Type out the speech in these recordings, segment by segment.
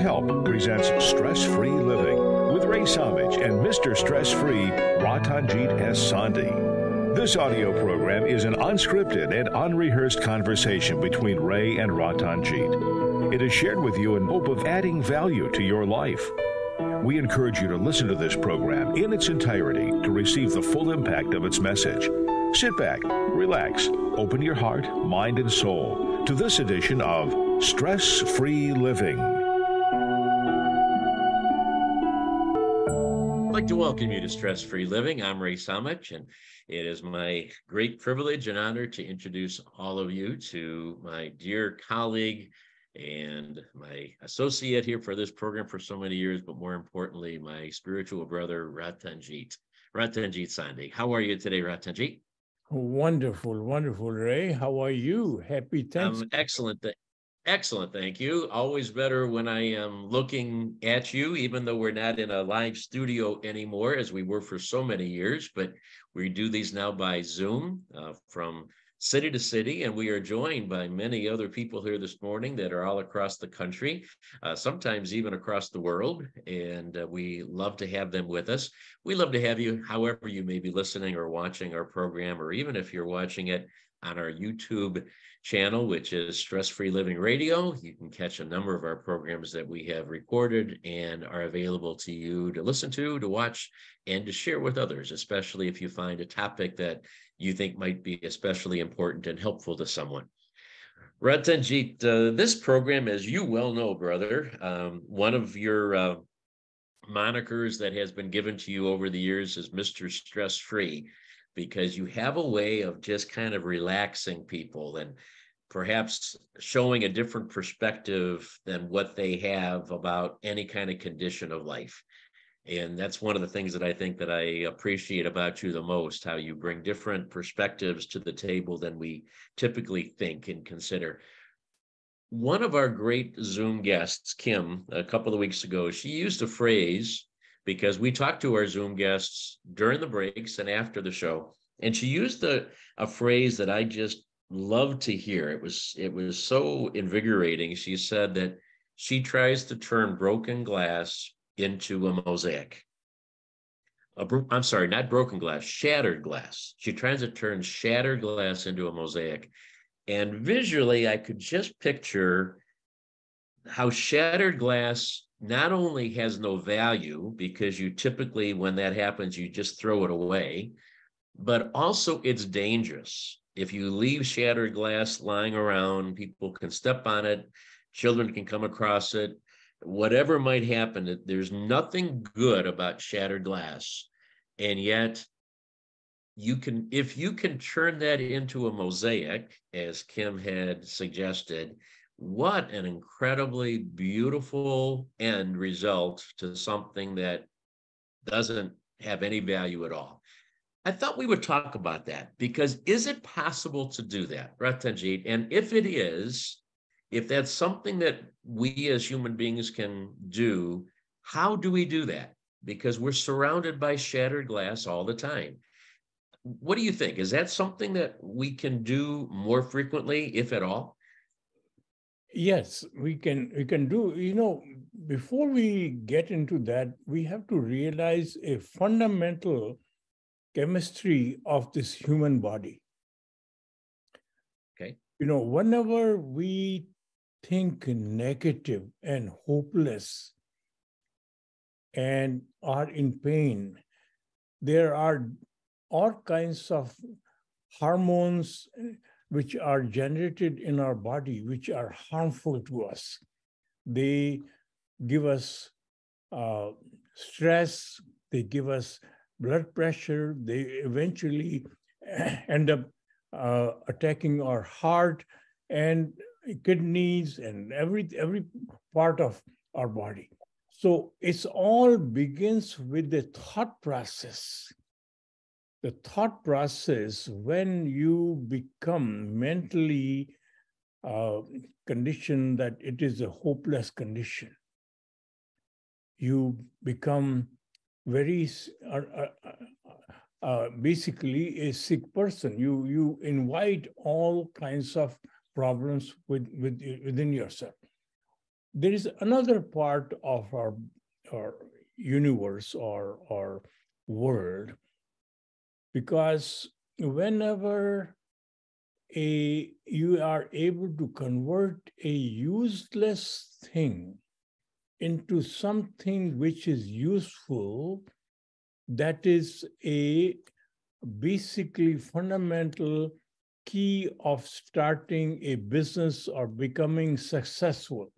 Help presents Stress-Free Living with Ray Samich and Mr. Stress-Free Ratanjit S. Sandhi. This audio program is an unscripted and unrehearsed conversation between Ray and Ratanjit. It is shared with you in hope of adding value to your life. We encourage you to listen to this program in its entirety to receive the full impact of its message. Sit back, relax, open your heart, mind, and soul to this edition of Stress-Free Living. I'd like to welcome you to Stress-Free Living. I'm Ray Samich, and it is my great privilege and honor to introduce all of you to my dear colleague and my associate here for this program for so many years, but more importantly, my spiritual brother, Ratanjit Sandhi. How are you today, Ratanjit? Wonderful, wonderful, Ray. How are you? Happy Thanksgiving. Excellent, thank you. Always better when I am looking at you, even though we're not in a live studio anymore, as we were for so many years, but we do these now by Zoom from city to city, and we are joined by many other people here this morning that are all across the country, sometimes even across the world, and we love to have them with us. We love to have you however you may be listening or watching our program, or even if you're watching it on our YouTube channel, which is Stress-Free Living Radio. You can catch a number of our programs that we have recorded and are available to you to listen to watch, and to share with others, especially if you find a topic that you think might be especially important and helpful to someone. Ratanjit, this program, as you well know, brother, one of your monikers that has been given to you over the years is Mr. Stress-Free, because you have a way of just kind of relaxing people and perhaps showing a different perspective than what they have about any kind of condition of life. And that's one of the things that I think that I appreciate about you the most, how you bring different perspectives to the table than we typically think and consider. One of our great Zoom guests, Kim, a couple of weeks ago, she used a phrase, because we talked to our Zoom guests during the breaks and after the show, and she used a phrase that I just love to hear. It was so invigorating. She said that she tries to turn broken glass into a mosaic. I'm sorry, not broken glass, shattered glass. She tries to turn shattered glass into a mosaic. And visually, I could just picture how shattered glass not only has no value, because you typically, when that happens, you just throw it away, but also it's dangerous. If you leave shattered glass lying around, people can step on it, children can come across it, whatever might happen. There's nothing good about shattered glass. And yet, if you can turn that into a mosaic, as Kim had suggested, what an incredibly beautiful end result to something that doesn't have any value at all. I thought we would talk about that, because is it possible to do that, Ratanjit? And if it is, if that's something that we as human beings can do, how do we do that? Because we're surrounded by shattered glass all the time. What do you think? Is that something that we can do more frequently, if at all? Yes, we can do. Before we get into that, we have to realize a fundamental chemistry of this human body. Okay. Whenever we think negative and hopeless and are in pain, there are all kinds of hormones which are generated in our body, which are harmful to us. They give us stress, they give us blood pressure, they eventually end up attacking our heart and kidneys and every part of our body. So it's all begins with the thought process. The thought process, when you become mentally conditioned that it is a hopeless condition, you become very basically a sick person. You invite all kinds of problems within yourself. there is another part of our universe or world, because whenever you are able to convert a useless thing into something which is useful, that is a basically fundamental key of starting a business or becoming successful.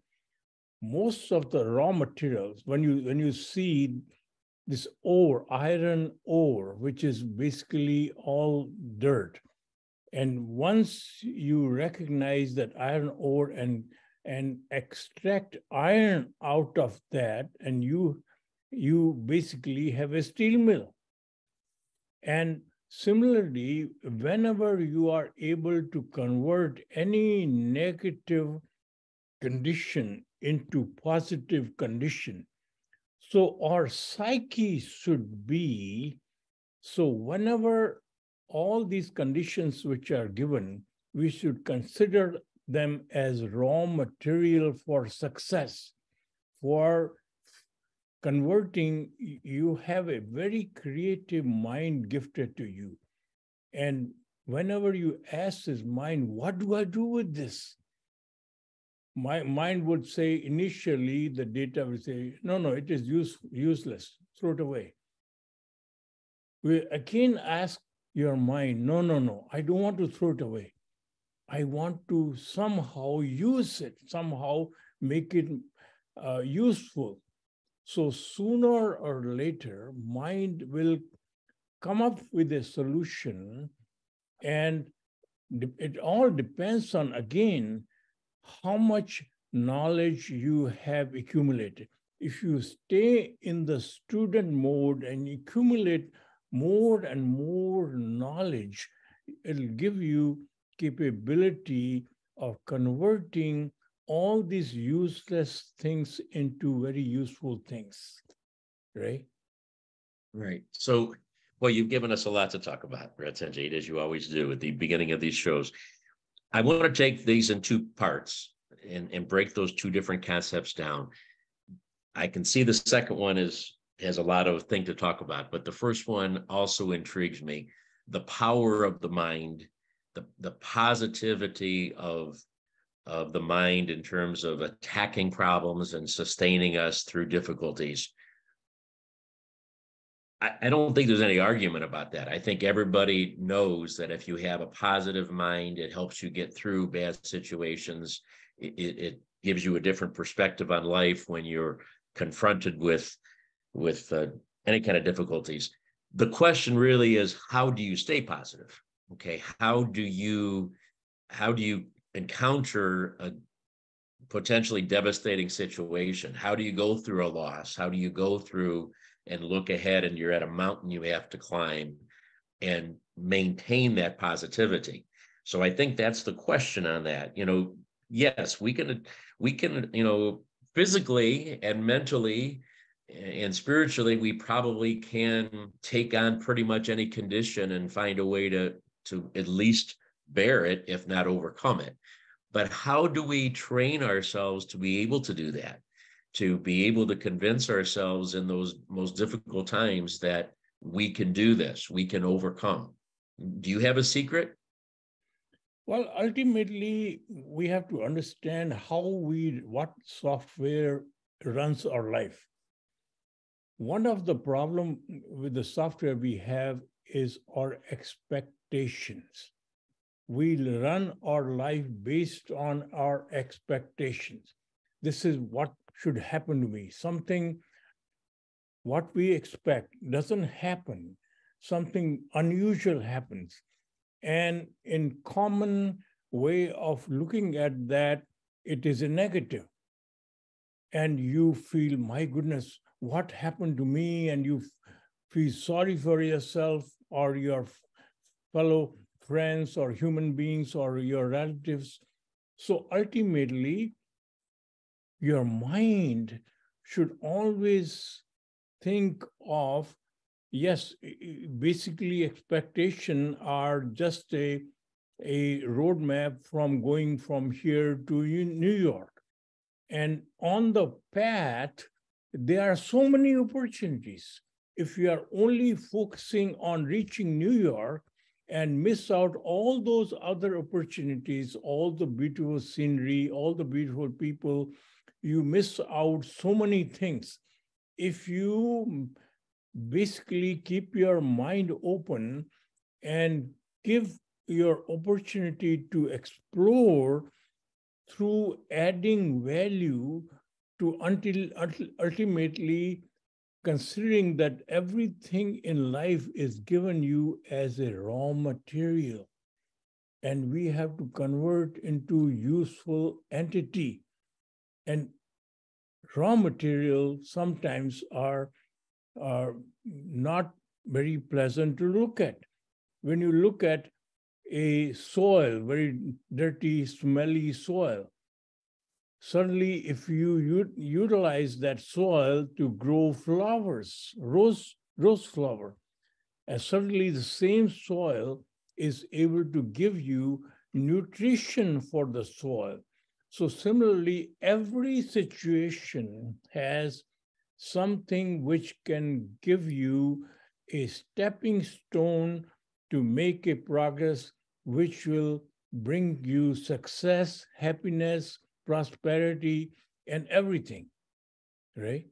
Most of the raw materials, when you see this ore, iron ore, which is basically all dirt, and once you recognize that iron ore and extract iron out of that, and you basically have a steel mill. And similarly, whenever you are able to convert any negative condition into positive condition, so our psyche should be, so whenever all these conditions which are given, we should consider them as raw material for success, for converting. You have a very creative mind gifted to you. And whenever you ask his mind, what do I do with this? My mind would say, initially, the data would say, no, it is useless, throw it away. We again ask your mind, no, I don't want to throw it away. I want to somehow use it, somehow make it useful. So sooner or later, mind will come up with a solution, and it all depends on, again, how much knowledge you have accumulated. If you stay in the student mode and accumulate more and more knowledge, it'll give you capability of converting all these useless things into very useful things, right? Right. So, well, you've given us a lot to talk about, Ratanjit, as you always do at the beginning of these shows. I want to take these in two parts and break those two different concepts down. I can see the second one has a lot of thing to talk about, but the first one also intrigues me. The power of the mind, the positivity of the mind in terms of attacking problems and sustaining us through difficulties. I don't think there's any argument about that. I think everybody knows that if you have a positive mind, it helps you get through bad situations. It gives you a different perspective on life when you're confronted with any kind of difficulties. The question really is, how do you stay positive? Okay, how do you encounter a potentially devastating situation? How do you go through a loss? How do you go through and look ahead and you're at a mountain you have to climb and maintain that positivity? So I think that's the question on that. Yes, we can, physically and mentally and spiritually, we probably can take on pretty much any condition and find a way to at least bear it, if not overcome it. But how do we train ourselves to be able to do that? To be able to convince ourselves in those most difficult times that we can do this, we can overcome. Do you have a secret? Well, ultimately, we have to understand what software runs our life. One of the problems with the software we have is our expectations. We run our life based on our expectations. This is what should happen to me. What we expect doesn't happen. Something unusual happens. And in common way of looking at that, it is a negative. And you feel, my goodness, what happened to me? And you feel sorry for yourself or your fellow friends or human beings or your relatives. So ultimately, your mind should always think of, yes, basically expectation are just a roadmap from going from here to New York. And on the path, there are so many opportunities. If you are only focusing on reaching New York and miss out all those other opportunities, all the beautiful scenery, all the beautiful people, you miss out so many things. If you basically keep your mind open and give your opportunity to explore through adding value to until ultimately considering that everything in life is given you as a raw material and we have to convert into useful entity, and raw material sometimes are not very pleasant to look at. When you look at a soil, very dirty, smelly soil, suddenly if you utilize that soil to grow flowers, rose flower, and suddenly the same soil is able to give you nutrition for the soil. So similarly, every situation has something which can give you a stepping stone to make a progress which will bring you success, happiness, prosperity, and everything, right?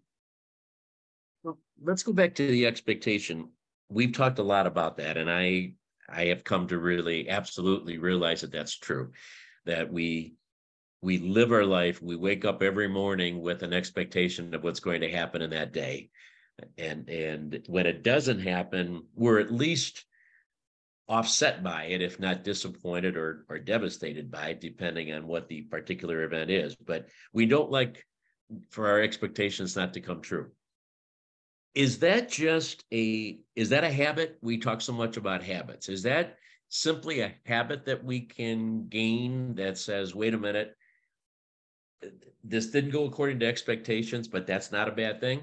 Well, let's go back to the expectation. We've talked a lot about that, and I have come to really absolutely realize that that's true, that we live our life, we wake up every morning with an expectation of what's going to happen in that day. And when it doesn't happen, we're at least offset by it, if not disappointed or devastated by it, depending on what the particular event is. But we don't like for our expectations not to come true. Is that a habit? We talk so much about habits. Is that simply a habit that we can gain that says, wait a minute, this didn't go according to expectations, but that's not a bad thing?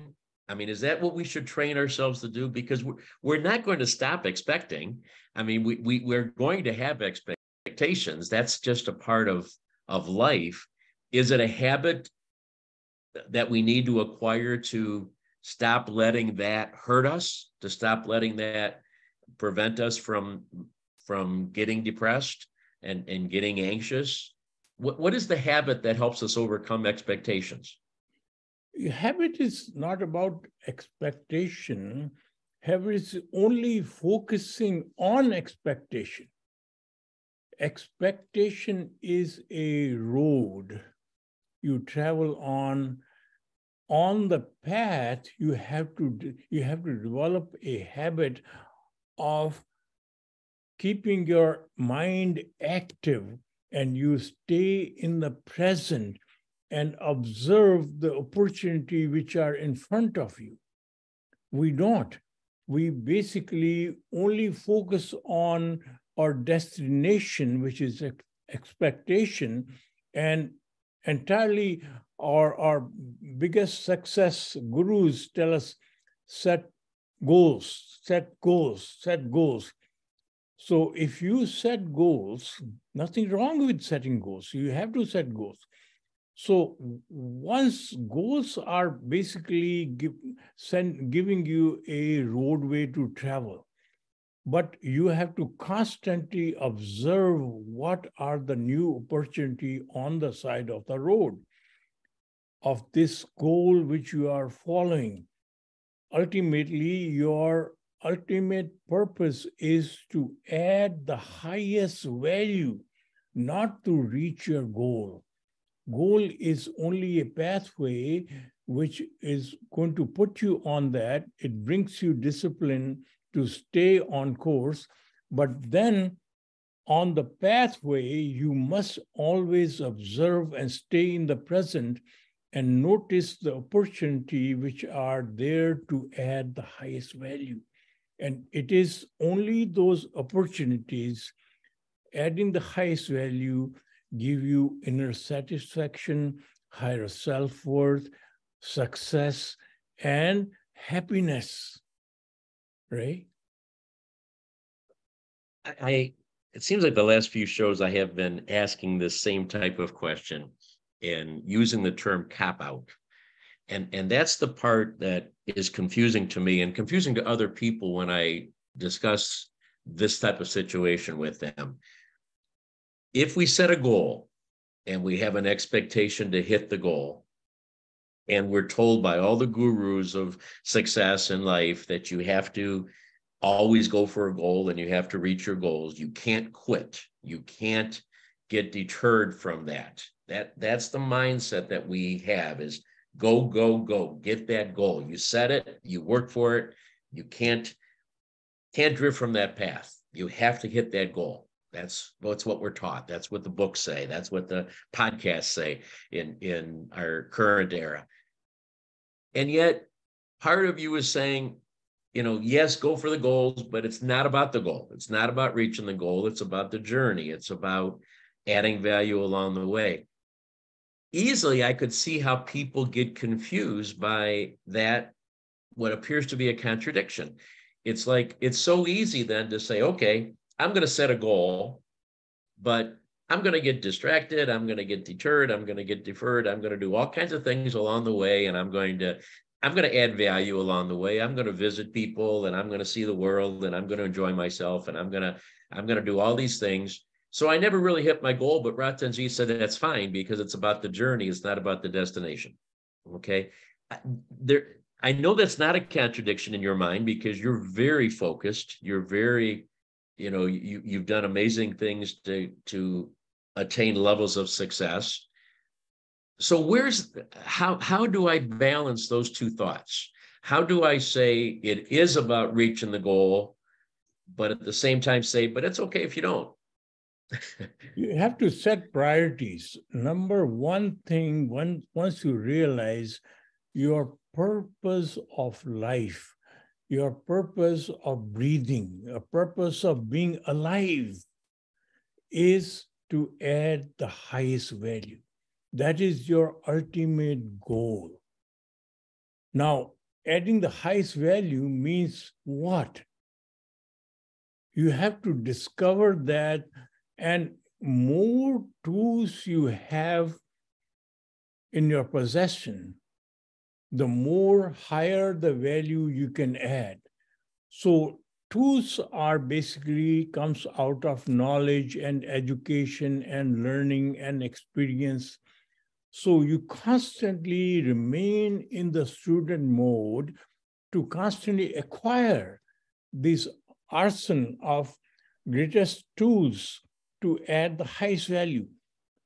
I mean, is that what we should train ourselves to do? Because we're not going to stop expecting. I mean, we're going to have expectations. That's just a part of life. Is it a habit that we need to acquire to stop letting that hurt us, to stop letting that prevent us from getting depressed and getting anxious? What is the habit that helps us overcome expectations? Habit is not about expectation. Habit is only focusing on expectation. Expectation is a road you travel on. On the path, you have to develop a habit of keeping your mind active, and you stay in the present and observe the opportunity which are in front of you. We don't. We basically only focus on our destination, which is expectation, and entirely our biggest success gurus tell us set goals, set goals, set goals. So if you set goals, nothing wrong with setting goals. You have to set goals. So once goals are basically giving you a roadway to travel, but you have to constantly observe what are the new opportunity on the side of the road of this goal which you are following. Ultimately, your ultimate purpose is to add the highest value, not to reach your goal. Goal is only a pathway which is going to put you on that. It brings you discipline to stay on course. But then on the pathway, you must always observe and stay in the present and notice the opportunity which are there to add the highest value. And it is only those opportunities adding the highest value give you inner satisfaction, higher self-worth, success, and happiness, right? It seems like the last few shows I have been asking this same type of question. and using the term cop out. And that's the part that is confusing to me and confusing to other people when I discuss this type of situation with them. If we set a goal and we have an expectation to hit the goal, and we're told by all the gurus of success in life that you have to always go for a goal and you have to reach your goals, you can't quit. You can't get deterred from that. That's the mindset that we have is go, go, go, get that goal. You set it, you work for it. You can't drift from that path. You have to hit that goal. That's what we're taught. That's what the books say. That's what the podcasts say in our current era. And yet part of you is saying, yes, go for the goals, but it's not about the goal. It's not about reaching the goal. It's about the journey. It's about adding value along the way. Easily, I could see how people get confused by that, what appears to be a contradiction. It's like, it's so easy then to say, okay, I'm going to set a goal, but I'm going to get distracted. I'm going to get deterred. I'm going to get deferred. I'm going to do all kinds of things along the way. And I'm going to add value along the way. I'm going to visit people and I'm going to see the world and I'm going to enjoy myself. And I'm going to do all these things. So I never really hit my goal, but Ratanjit said that's fine because it's about the journey. It's not about the destination. Okay. I know that's not a contradiction in your mind because you're very focused. You're very, you've done amazing things to attain levels of success. So how do I balance those two thoughts? How do I say it is about reaching the goal, but at the same time say, but it's okay if you don't? You have to set priorities. Number one thing, once you realize your purpose of life, your purpose of breathing, a purpose of being alive is to add the highest value. That is your ultimate goal. Now, adding the highest value means what? You have to discover that, and more tools you have in your possession, the more higher the value you can add. So tools are basically comes out of knowledge and education and learning and experience. So you constantly remain in the student mode to constantly acquire this arsenal of greatest tools to add the highest value.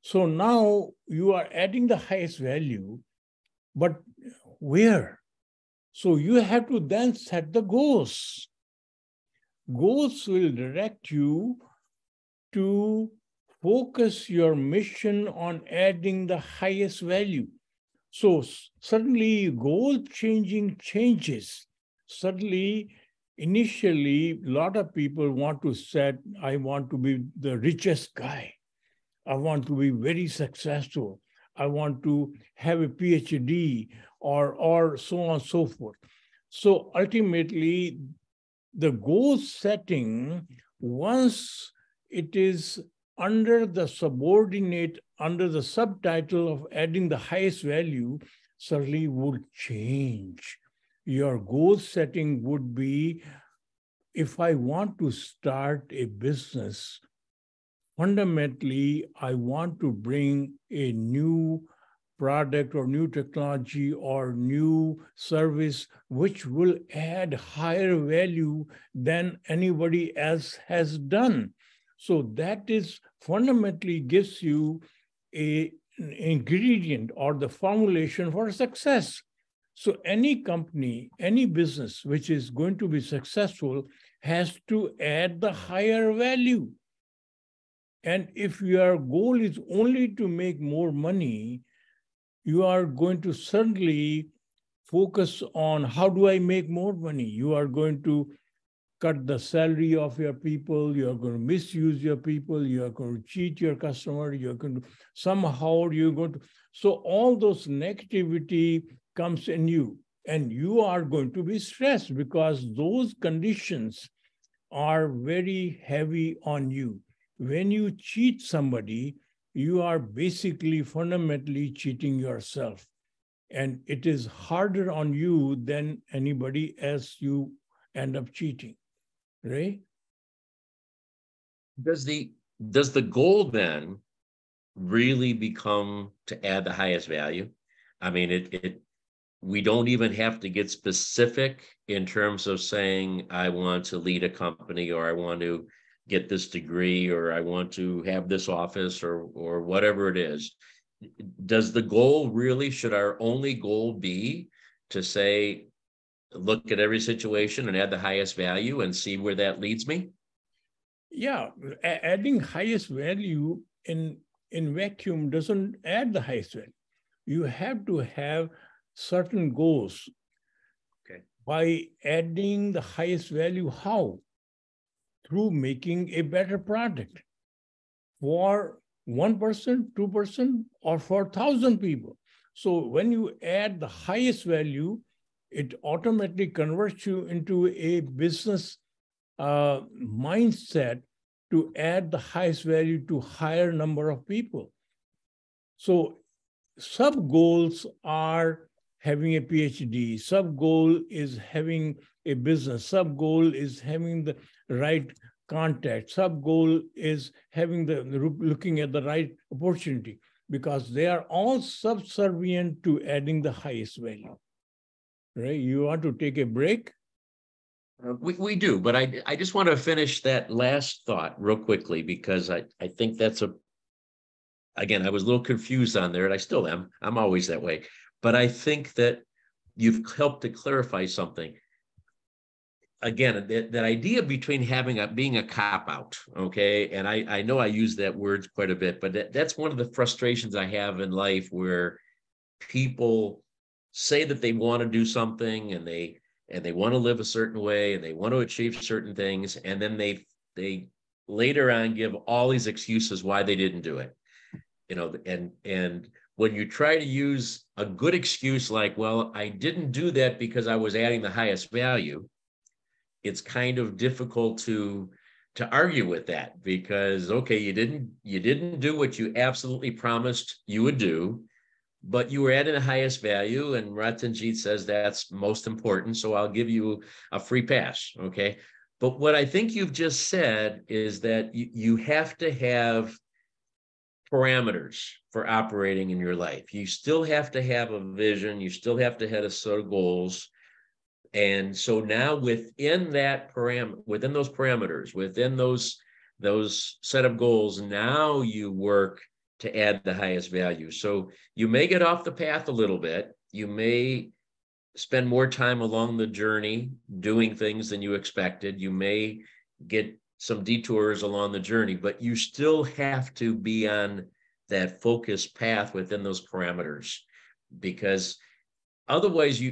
So now you are adding the highest value, but where? So you have to then set the goals. Goals will direct you to focus your mission on adding the highest value. So suddenly goal-changing changes. Suddenly, initially, a lot of people want to set, I want to be the richest guy. I want to be very successful. I want to have a PhD or so on and so forth. So ultimately, the goal setting, once it is under the subordinate, under the subtitle of adding the highest value, certainly would change. Your goal setting would be, if I want to start a business, fundamentally, I want to bring a new product or new technology or new service which will add higher value than anybody else has done. So that is fundamentally gives you an ingredient or the formulation for success. So any company, any business which is going to be successful has to add the higher value. And if your goal is only to make more money, you are going to certainly focus on how do I make more money? You are going to cut the salary of your people, you are going to misuse your people, you are going to cheat your customer, you're going to somehow you're going to, so all those negativity comes in you and you are going to be stressed because those conditions are very heavy on you. When you cheat somebody, you are basically fundamentally cheating yourself. And it is harder on you than anybody else you end up cheating. Ray? Does the goal then really become to add the highest value? I mean, we don't even have to get specific in terms of saying, I want to lead a company, or I want to get this degree, or I want to have this office, or whatever it is. Does the goal really, should our only goal be to say, look at every situation and add the highest value and see where that leads me? Yeah, adding highest value in vacuum doesn't add the highest value. You have to have certain goals. Okay. By adding the highest value, how? Through making a better product for 1%, 2%, or for 1,000 people. So when you add the highest value, it automatically converts you into a business mindset to add the highest value to higher number of people. So sub goals are having a PhD, sub goal is having a business, sub goal is having the right contact, sub goal is having looking at the right opportunity, because they are all subservient to adding the highest value. Right? You want to take a break? We do, but I just want to finish that last thought real quickly, because I think that's again, I was a little confused on there, and I still am. I'm always that way. But I think that you've helped to clarify something. Again, that idea between being a cop-out, okay? And I know I use that word quite a bit, but that's one of the frustrations I have in life, where people say that they want to do something, and they want to live a certain way, and they want to achieve certain things, and then they later on give all these excuses why they didn't do it. And when you try to use a good excuse like, well, I didn't do that because I was adding the highest value, it's kind of difficult to argue with that, because, okay, you didn't do what you absolutely promised you would do, but you were adding the highest value, and Ratanjit says that's most important, so I'll give you a free pass, okay? But what I think you've just said is that you have to have parameters for operating in your life. You still have to have a vision. You still have to have a set of goals. And so now within those parameters, within those set of goals, now you work to add the highest value. So you may get off the path a little bit. You may spend more time along the journey doing things than you expected. You may get some detours along the journey, but you still have to be on that focused path within those parameters, because otherwise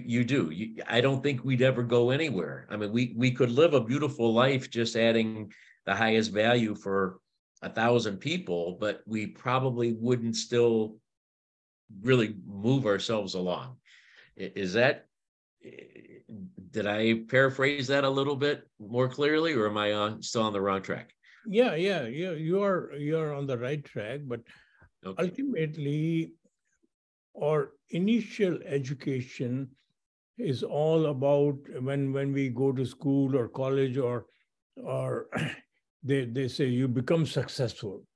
I don't think we'd ever go anywhere. I mean, we could live a beautiful life just adding the highest value for 1,000 people, but we probably wouldn't still really move ourselves along. Did I paraphrase that a little bit more clearly, or am I still on the wrong track? Yeah. You're on the right track, but okay. Ultimately, our initial education is all about when we go to school or college, or they say you become successful.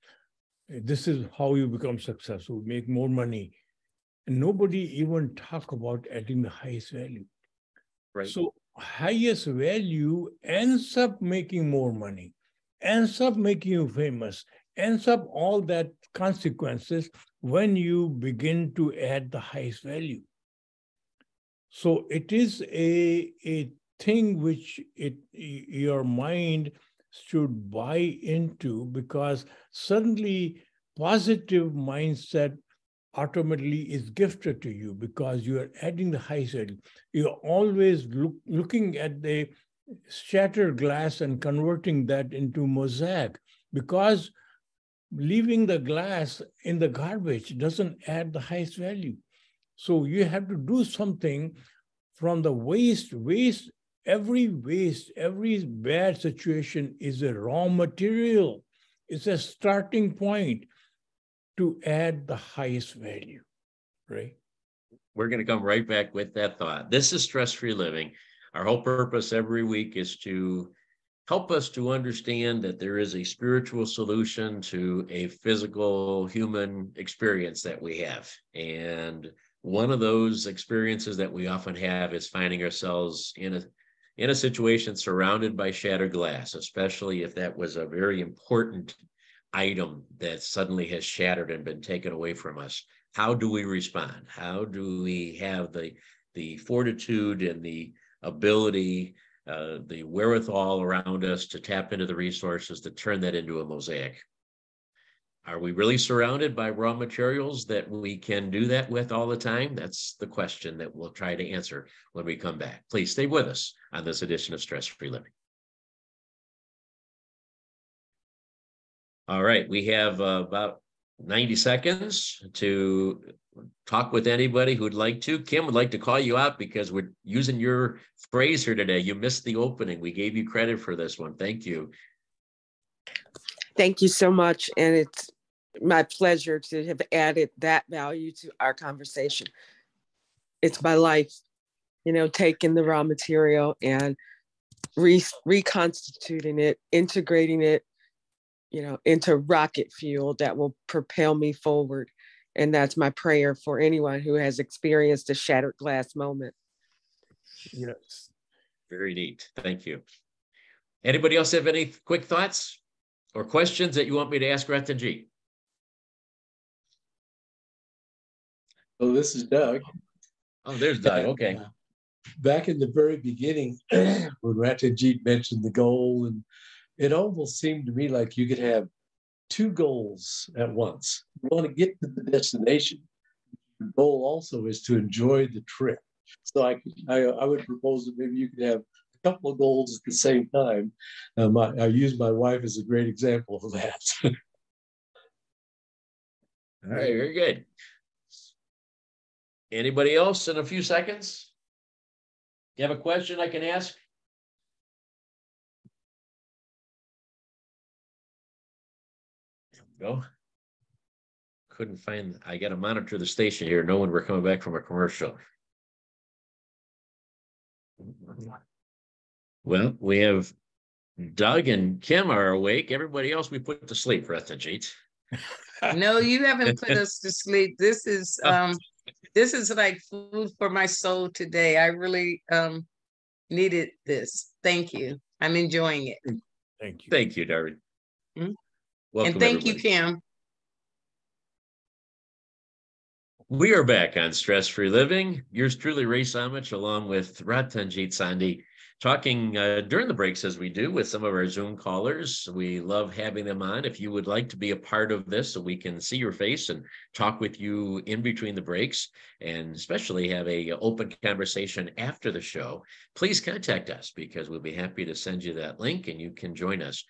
This is how you become successful, make more money. And nobody even talk about adding the highest value. Right. So highest value ends up making more money, ends up making you famous, ends up all that consequences when you begin to add the highest value. So it is a thing which your mind should buy into, because suddenly positive mindset automatically is gifted to you, because you are adding the highest value. You're always looking at the shattered glass and converting that into mosaic, because leaving the glass in the garbage doesn't add the highest value. So you have to do something from the waste. Every bad situation is a raw material. It's a starting point. to add the highest value, right? We're going to come right back with that thought. This is Stress-Free Living. Our whole purpose every week is to help us to understand that there is a spiritual solution to a physical human experience that we have. And one of those experiences that we often have is finding ourselves in a situation surrounded by shattered glass, especially if that was a very important item that suddenly has shattered and been taken away from us. How do we respond? How do we have the fortitude and the ability, the wherewithal around us to tap into the resources to turn that into a mosaic? Are we really surrounded by raw materials that we can do that with all the time? That's the question that we'll try to answer when we come back. Please stay with us on this edition of Stress-Free Living. All right, we have about 90 seconds to talk with anybody who'd like to. Kim would like to call you out because we're using your phrase here today. You missed the opening. We gave you credit for this one. Thank you. Thank you so much. And it's my pleasure to have added that value to our conversation. It's my life, taking the raw material and reconstituting it, integrating it, into rocket fuel that will propel me forward. And that's my prayer for anyone who has experienced a shattered glass moment. Yes. Very neat. Thank you. Anybody else have any quick thoughts or questions that you want me to ask Ratanjit? Oh, this is Doug. Oh, there's Doug. Okay. Back in the very beginning, when Ratanjit mentioned the goal, and it almost seemed to me like you could have two goals at once. You want to get to the destination. The goal also is to enjoy the trip. So I would propose that maybe you could have a couple of goals at the same time. I use my wife as a great example of that. All right, very good. Anybody else in a few seconds? You have a question I can ask? There we go. Couldn't find, I got to monitor the station here, knowing we're coming back from a commercial. Well, we have Doug and Kim are awake. Everybody else we put to sleep, Ratanjit. No, you haven't put us to sleep. This is like food for my soul today. I really needed this. Thank you. I'm enjoying it. Thank you. Thank you, Darby. Mm-hmm. Welcome, and thank everybody. you, Kim. We are back on Stress-Free Living. Yours truly, Ray Samich, along with Ratanjit Sandhi, talking during the breaks as we do with some of our Zoom callers. We love having them on. If you would like to be a part of this so we can see your face and talk with you in between the breaks, and especially have a open conversation after the show, please contact us because we'll be happy to send you that link and you can join us.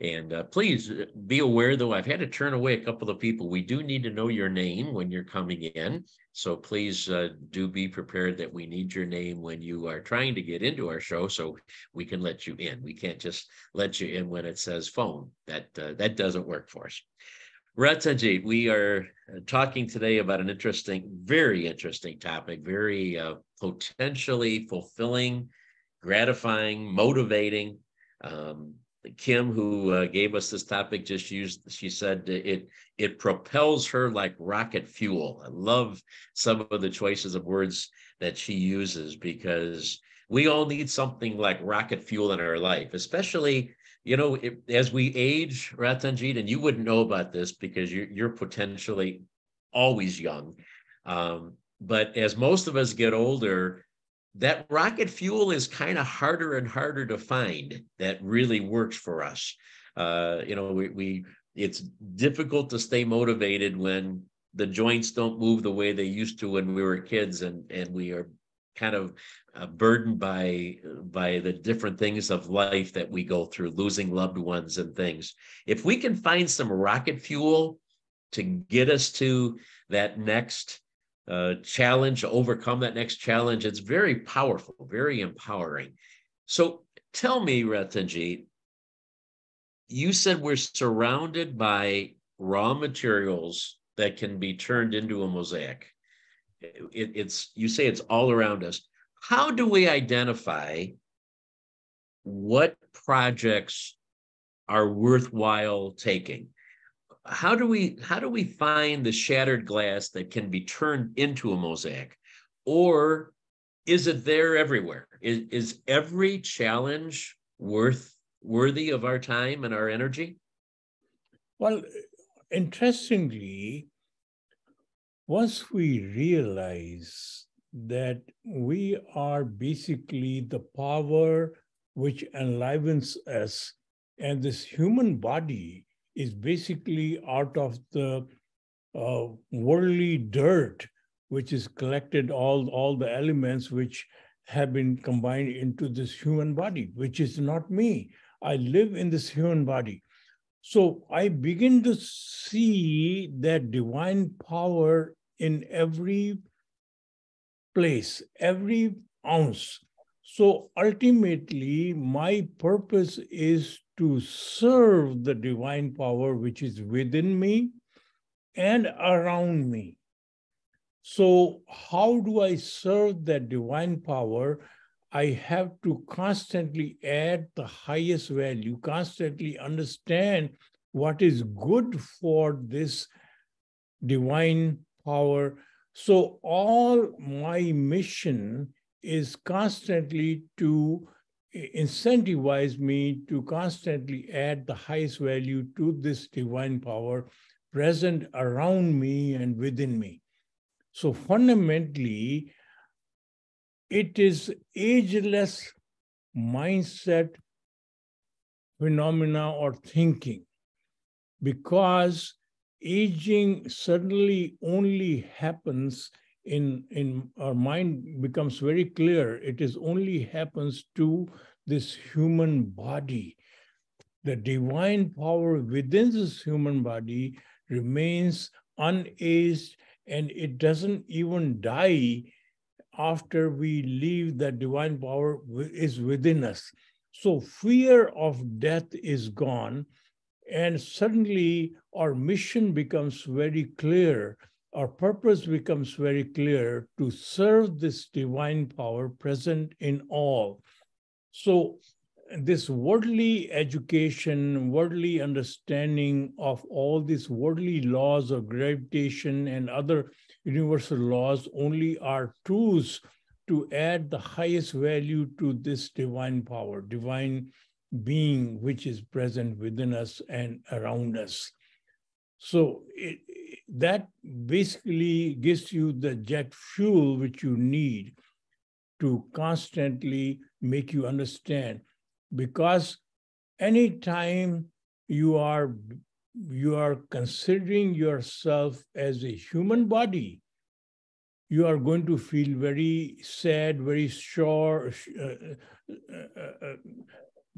And please be aware, though, I've had to turn away a couple of people. We do need to know your name when you're coming in. So please do be prepared that we need your name when you are trying to get into our show so we can let you in. We can't just let you in when it says phone. That doesn't work for us. Ratanjit, we are talking today about an very interesting topic, very potentially fulfilling, gratifying, motivating. Kim, who gave us this topic, she said it propels her like rocket fuel. I love some of the choices of words that she uses because we all need something like rocket fuel in our life, especially, as we age, Ratanjit, and you wouldn't know about this because you're potentially always young. But as most of us get older, that rocket fuel is kind of harder and harder to find that really works for us. It's difficult to stay motivated when the joints don't move the way they used to when we were kids, and we are kind of burdened by the different things of life that we go through, losing loved ones and things. If we can find some rocket fuel to get us to that next challenge, overcome that next challenge, it's very powerful, very empowering. So tell me, Ratanjit, you said we're surrounded by raw materials that can be turned into a mosaic. It's you say it's all around us. How do we identify what projects are worthwhile taking? How do we find the shattered glass that can be turned into a mosaic? Or is it there everywhere? Is every challenge worthy of our time and our energy? Well, interestingly, once we realize that we are basically the power which enlivens us, and this human body is basically out of the worldly dirt, which is collected, all the elements which have been combined into this human body, which is not me. I live in this human body. So I begin to see that divine power in every place, every ounce. So ultimately, my purpose is to serve the divine power which is within me and around me. So how do I serve that divine power? I have to constantly add the highest value, constantly understand what is good for this divine power. So all my mission is constantly to incentivize me to constantly add the highest value to this divine power present around me and within me. So fundamentally, it is ageless mindset, phenomena, or thinking, because aging suddenly only happens in our mind becomes very clear. It is only happens to this human body. The divine power within this human body remains unaged, and it doesn't even die after we leave. That divine power is within us. So fear of death is gone, and suddenly our mission becomes very clear. Our purpose becomes very clear to serve this divine power present in all. So this worldly education, worldly understanding of all these worldly laws of gravitation and other universal laws only are tools to add the highest value to this divine power, divine being which is present within us and around us. So that basically gives you the jet fuel which you need to constantly make you understand. Because anytime you are considering yourself as a human body, you are going to feel very sad, very sure,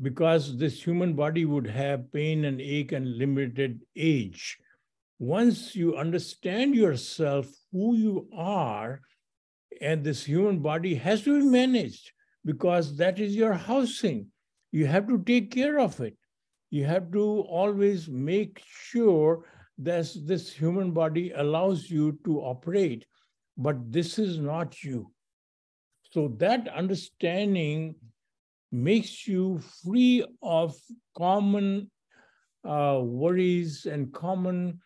because this human body would have pain and ache and limited age. Once you understand yourself, who you are, and this human body has to be managed, because that is your housing. You have to take care of it. You have to always make sure that this human body allows you to operate, but this is not you. So that understanding makes you free of common worries and common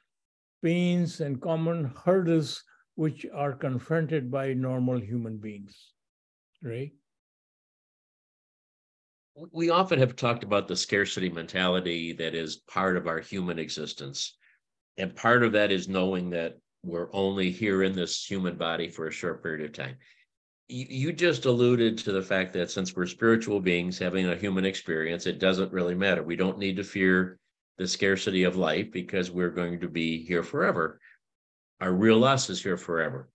pains and common hurdles which are confronted by normal human beings, right? We often have talked about the scarcity mentality that is part of our human existence. And part of that is knowing that we're only here in this human body for a short period of time. You just alluded to the fact that since we're spiritual beings having a human experience, it doesn't really matter. We don't need to fear the scarcity of life because we're going to be here forever. Our real us is here forever.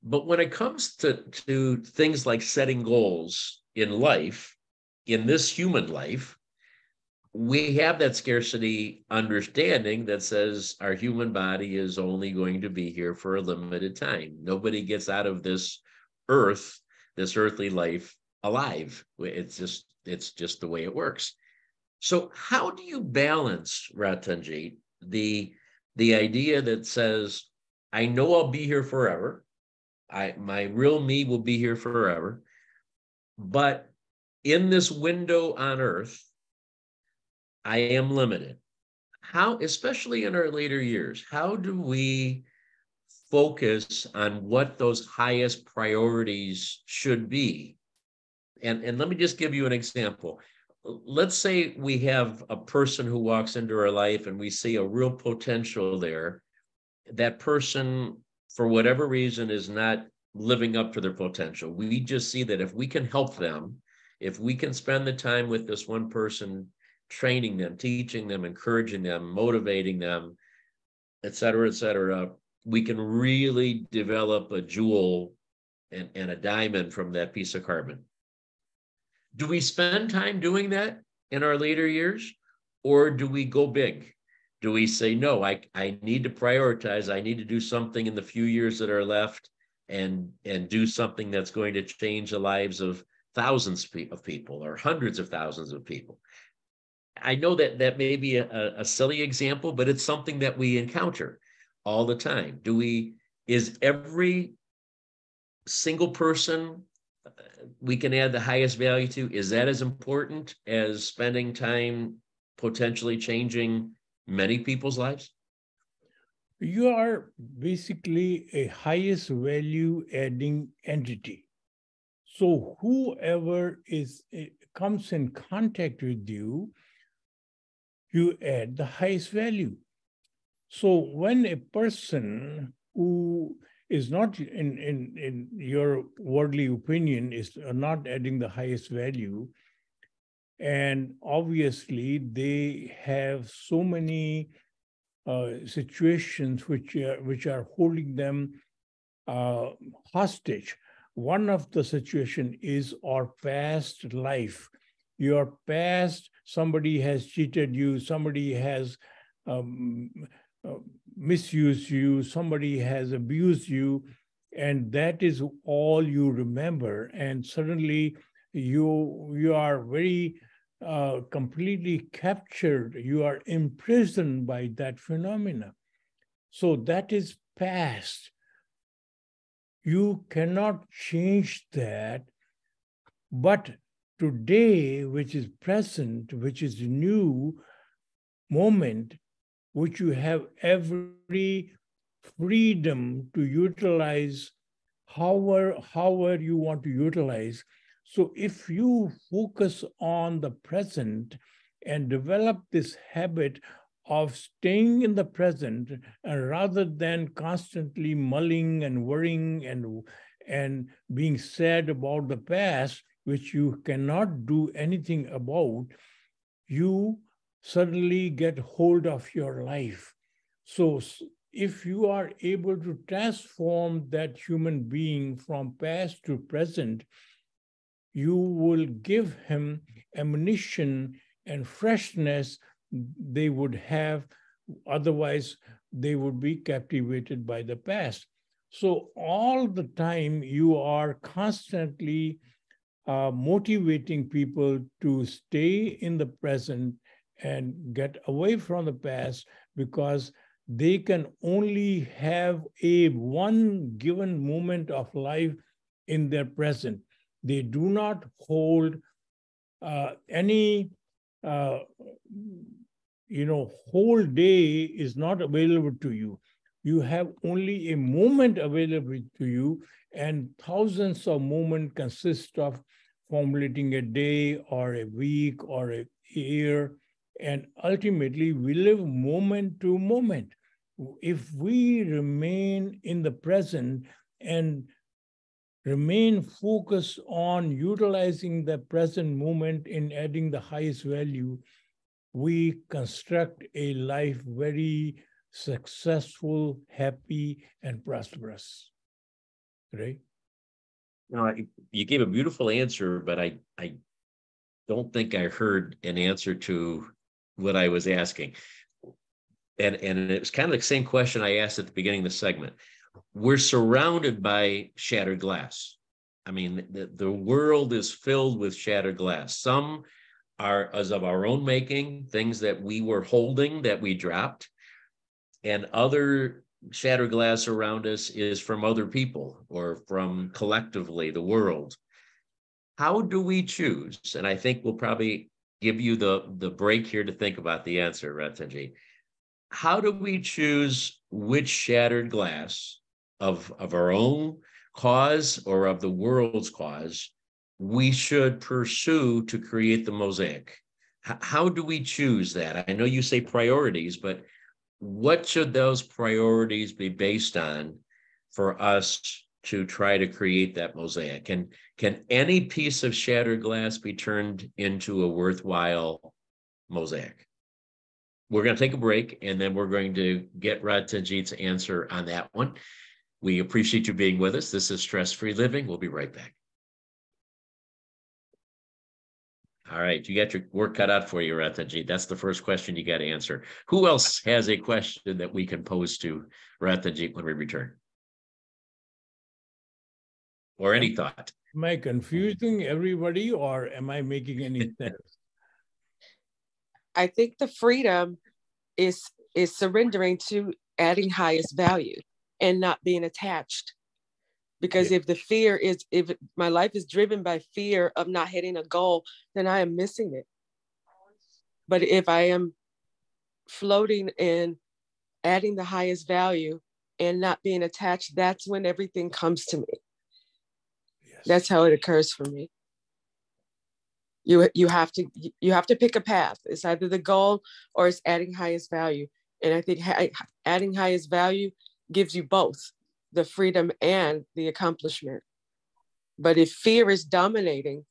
But when it comes to things like setting goals in life, in this human life, we have that scarcity understanding that says our human body is only going to be here for a limited time. Nobody gets out of this earth, this earthly life, alive. It's just the way it works. So how do you balance, Ratanjit, the the idea that says, I know I'll be here forever. My real me will be here forever. But in this window on earth, I am limited. How, especially in our later years, how do we focus on what those highest priorities should be? And let me just give you an example. Let's say we have a person who walks into our life and we see a real potential there. That person, for whatever reason, is not living up to their potential. We just see that if we can help them, if we can spend the time with this one person, training them, teaching them, encouraging them, motivating them, et cetera, we can really develop a jewel and a diamond from that piece of carbon. Do we spend time doing that in our later years? Or do we go big? Do we say, no, I need to prioritize. I need to do something in the few years that are left and do something that's going to change the lives of thousands of people or hundreds of thousands of people. I know that may be a silly example, but it's something that we encounter all the time. Is every single person we can add the highest value to, is that as important as spending time potentially changing many people's lives? You are basically a highest value adding entity. So whoever comes in contact with you, you add the highest value. So when a person who is not, in your worldly opinion, is not adding the highest value, and obviously they have so many situations which are holding them hostage. One of the situation is our past life. Your past, somebody has cheated you, somebody has misused you, somebody has abused you, and that is all you remember. And suddenly you are very completely captured. You are imprisoned by that phenomena. So that is past. You cannot change that. But today, which is present, which is new moment, which you have every freedom to utilize however you want to utilize. So if you focus on the present and develop this habit of staying in the present, and rather than constantly mulling and worrying and being sad about the past, which you cannot do anything about, you suddenly get hold of your life. So if you are able to transform that human being from past to present, you will give him ammunition and freshness they would have. Otherwise, they would be captivated by the past. So all the time, you are constantly motivating people to stay in the present and get away from the past, because they can only have one given moment of life in their present. They do not hold any, whole day is not available to you. You have only a moment available to you, and thousands of moments consist of formulating a day or a week or a year. And ultimately, we live moment to moment. If we remain in the present and remain focused on utilizing the present moment in adding the highest value, we construct a life very successful, happy, and prosperous. Right? You gave a beautiful answer, but I don't think I heard an answer to what I was asking. And it was kind of the same question I asked at the beginning of the segment. We're surrounded by shattered glass. I mean, the world is filled with shattered glass. Some are as of our own making, things that we were holding that we dropped. and other shattered glass around us is from other people or from collectively the world. How do we choose? And I think we'll probably give you the break here to think about the answer, Ratanjit. How do we choose which shattered glass of our own cause or of the world's cause we should pursue to create the mosaic? How do we choose that? I know you say priorities, but what should those priorities be based on for us to try to create that mosaic? And can any piece of shattered glass be turned into a worthwhile mosaic? We're going to take a break, and then we're going to get Ratanjit's answer on that one. We appreciate you being with us. This is Stress Free Living. We'll be right back. All right, you got your work cut out for you, Ratanjit. That's the first question you got to answer. Who else has a question that we can pose to Ratanjit when we return? Or any thought? Am I confusing everybody, or am I making any sense? I think the freedom is surrendering to adding highest value and not being attached. Because if my life is driven by fear of not hitting a goal, then I am missing it. But if I am floating and adding the highest value and not being attached, that's when everything comes to me. Yes. That's how it occurs for me. You have to pick a path. It's either the goal or it's adding highest value. And I think adding highest value gives you both the freedom and the accomplishment. But if fear is dominating,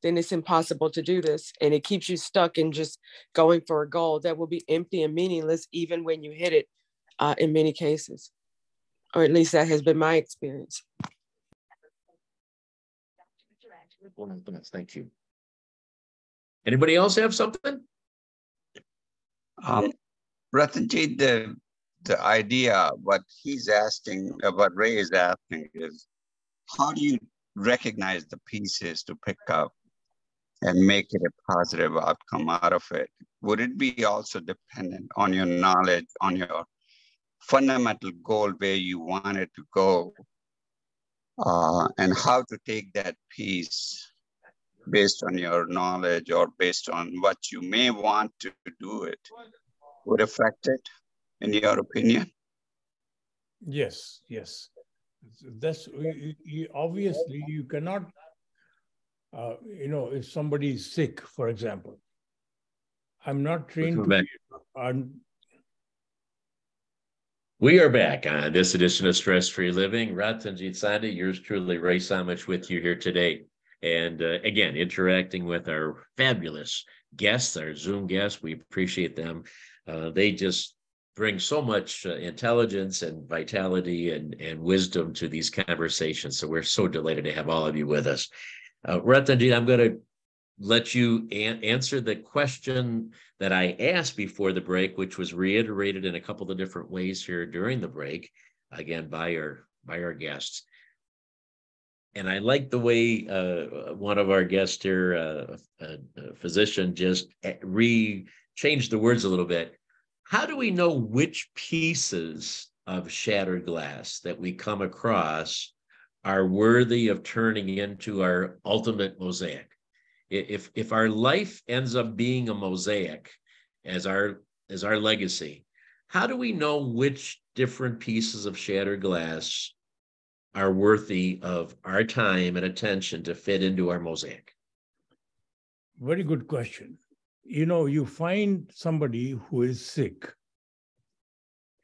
then it's impossible to do this. And it keeps you stuck in just going for a goal that will be empty and meaningless, even when you hit it in many cases. Or at least that has been my experience. Thank you. Anybody else have something? Ratanjit, the idea, what he's asking, what Ray is asking is, how do you recognize the pieces to pick up and make it a positive outcome out of it? Would it be also dependent on your knowledge, on your fundamental goal, where you want it to go, and how to take that piece based on your knowledge or based on what you may want to do it, would affect it, in your opinion? Yes. That's obviously you cannot, if somebody is sick, for example, I'm not trained to be. We are back on this edition of Stress Free Living. Ratanjit Sandhi, yours truly, Ray Samich, with you here today. And again, interacting with our fabulous guests, our Zoom guests. We appreciate them. They just bring so much intelligence and vitality and wisdom to these conversations. So we're so delighted to have all of you with us. Ratanjit, I'm going to let you answer the question that I asked before the break, which was reiterated in a couple of different ways here during the break, again, by our guests. And I like the way one of our guests here, a physician, just changed the words a little bit. How do we know which pieces of shattered glass that we come across are worthy of turning into our ultimate mosaic? If our life ends up being a mosaic as our legacy, how do we know which different pieces of shattered glass are worthy of our time and attention to fit into our mosaic? Very good question. You find somebody who is sick,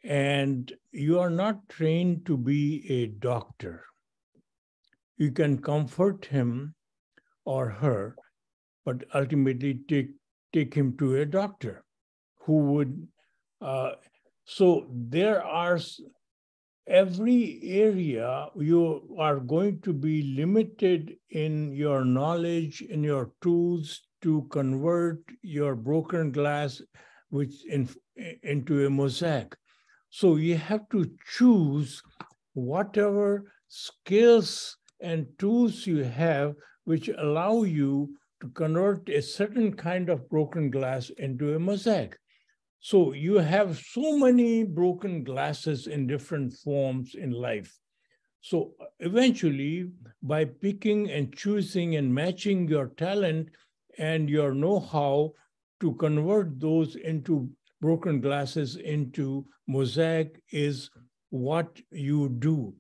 and you are not trained to be a doctor. You can comfort him or her, but ultimately take him to a doctor who would. So there are every area you are going to be limited in your knowledge, in your tools to convert your broken glass into a mosaic. So you have to choose whatever skills and tools you have which allow you to convert a certain kind of broken glass into a mosaic. So you have so many broken glasses in different forms in life. So eventually, by picking and choosing and matching your talent and your know-how to convert those into broken glasses into mosaic is what you do.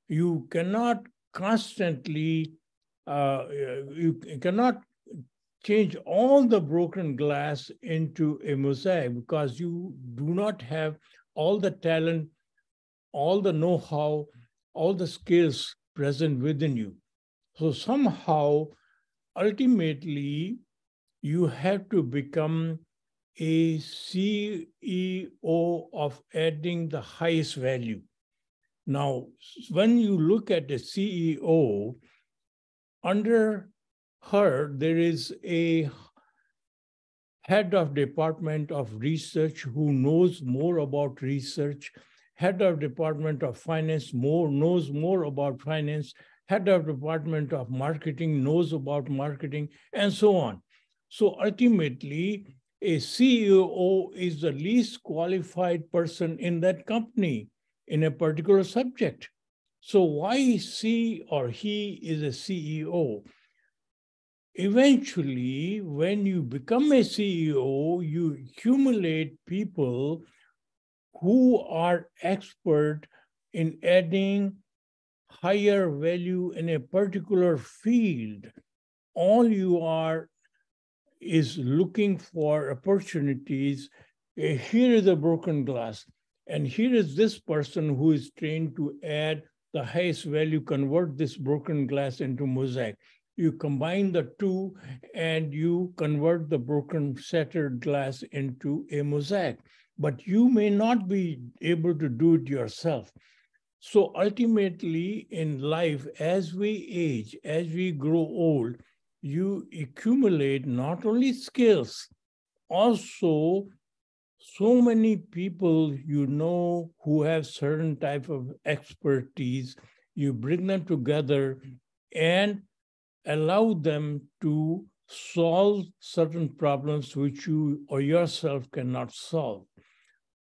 You cannot constantly, you cannot change all the broken glass into a mosaic because you do not have all the talent, all the know-how, all the skills present within you. So somehow, ultimately, you have to become a CEO of adding the highest value. Now, when you look at a CEO, under her, there is a head of department of research who knows more about research, head of department of finance knows more about finance, head of department of marketing knows about marketing, and so on. So ultimately, a CEO is the least qualified person in that company in a particular subject. So why she or he is a CEO? Eventually, when you become a CEO, you accumulate people who are expert in adding higher value in a particular field. All you are is looking for opportunities. Here is a broken glass, and here is this person who is trained to add the highest value, convert this broken glass into mosaic. You combine the two and you convert the broken shattered glass into a mosaic, but you may not be able to do it yourself. So ultimately in life, as we age, as we grow old, you accumulate not only skills, also so many people you know who have certain type of expertise. You bring them together and allow them to solve certain problems which you or yourself cannot solve.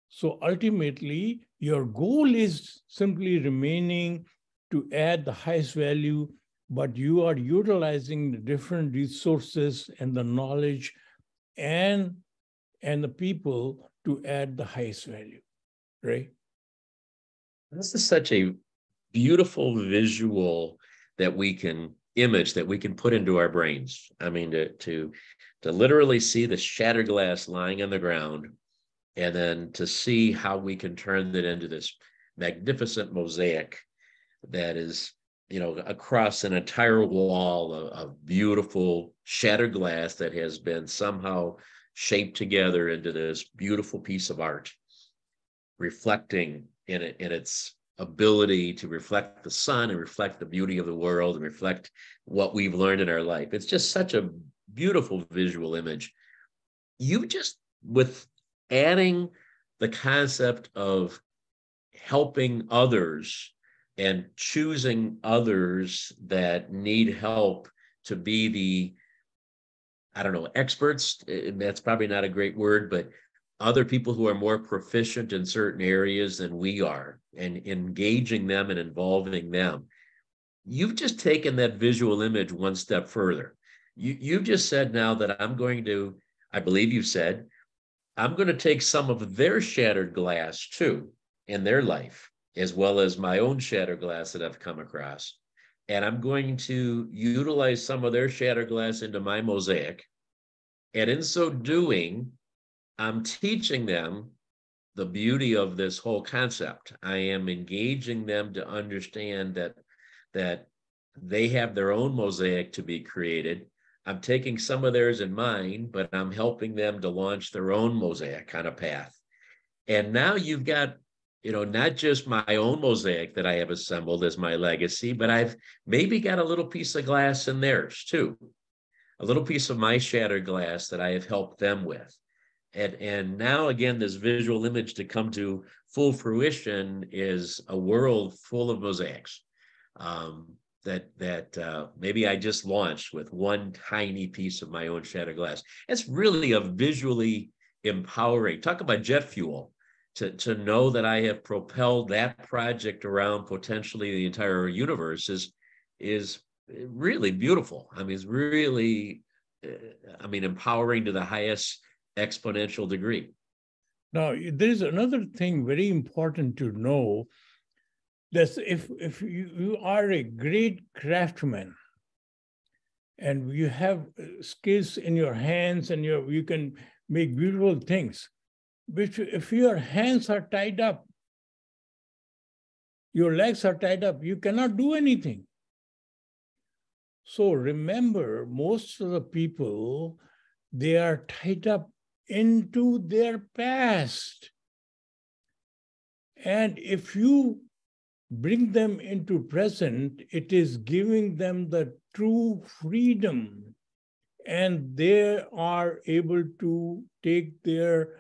So ultimately, your goal is simply remaining to add the highest value, but you are utilizing the different resources and the knowledge and the people to add the highest value, right? This is such a beautiful visual that we can image that we can put into our brains. I mean, to literally see the shattered glass lying on the ground, and then to see how we can turn that into this magnificent mosaic that is, across an entire wall of beautiful shattered glass that has been somehow shaped together into this beautiful piece of art, reflecting in its ability to reflect the sun and reflect the beauty of the world and reflect what we've learned in our life. It's just such a beautiful visual image. You just, with adding the concept of helping others and choosing others that need help to be the, experts, that's probably not a great word, but other people who are more proficient in certain areas than we are, and engaging them and involving them. You've just taken that visual image one step further. You've just said now that I believe you said, I'm going to take some of their shattered glass too in their life, as well as my own shattered glass that I've come across. And I'm going to utilize some of their shattered glass into my mosaic. And in so doing, I'm teaching them the beauty of this whole concept. I am engaging them to understand that they have their own mosaic to be created. I'm taking some of theirs in mine, but I'm helping them to launch their own mosaic kind of path. And now you've got, not just my own mosaic that I have assembled as my legacy, but I've maybe got a little piece of glass in theirs too, a little piece of my shattered glass that I have helped them with. And now, again, this visual image to come to full fruition is a world full of mosaics that maybe I just launched with one tiny piece of my own shattered glass. It's really a visually empowering. Talk about jet fuel. To know that I have propelled that project around potentially the entire universe is really beautiful. I mean, it's really, empowering to the highest exponential degree. Now, there's another thing very important to know. That if you are a great craftsman and you have skills in your hands and you can make beautiful things, but if your hands are tied up, your legs are tied up, you cannot do anything. So remember, most of the people, they are tied up into their past. And if you bring them into present, it is giving them the true freedom. And they are able to take their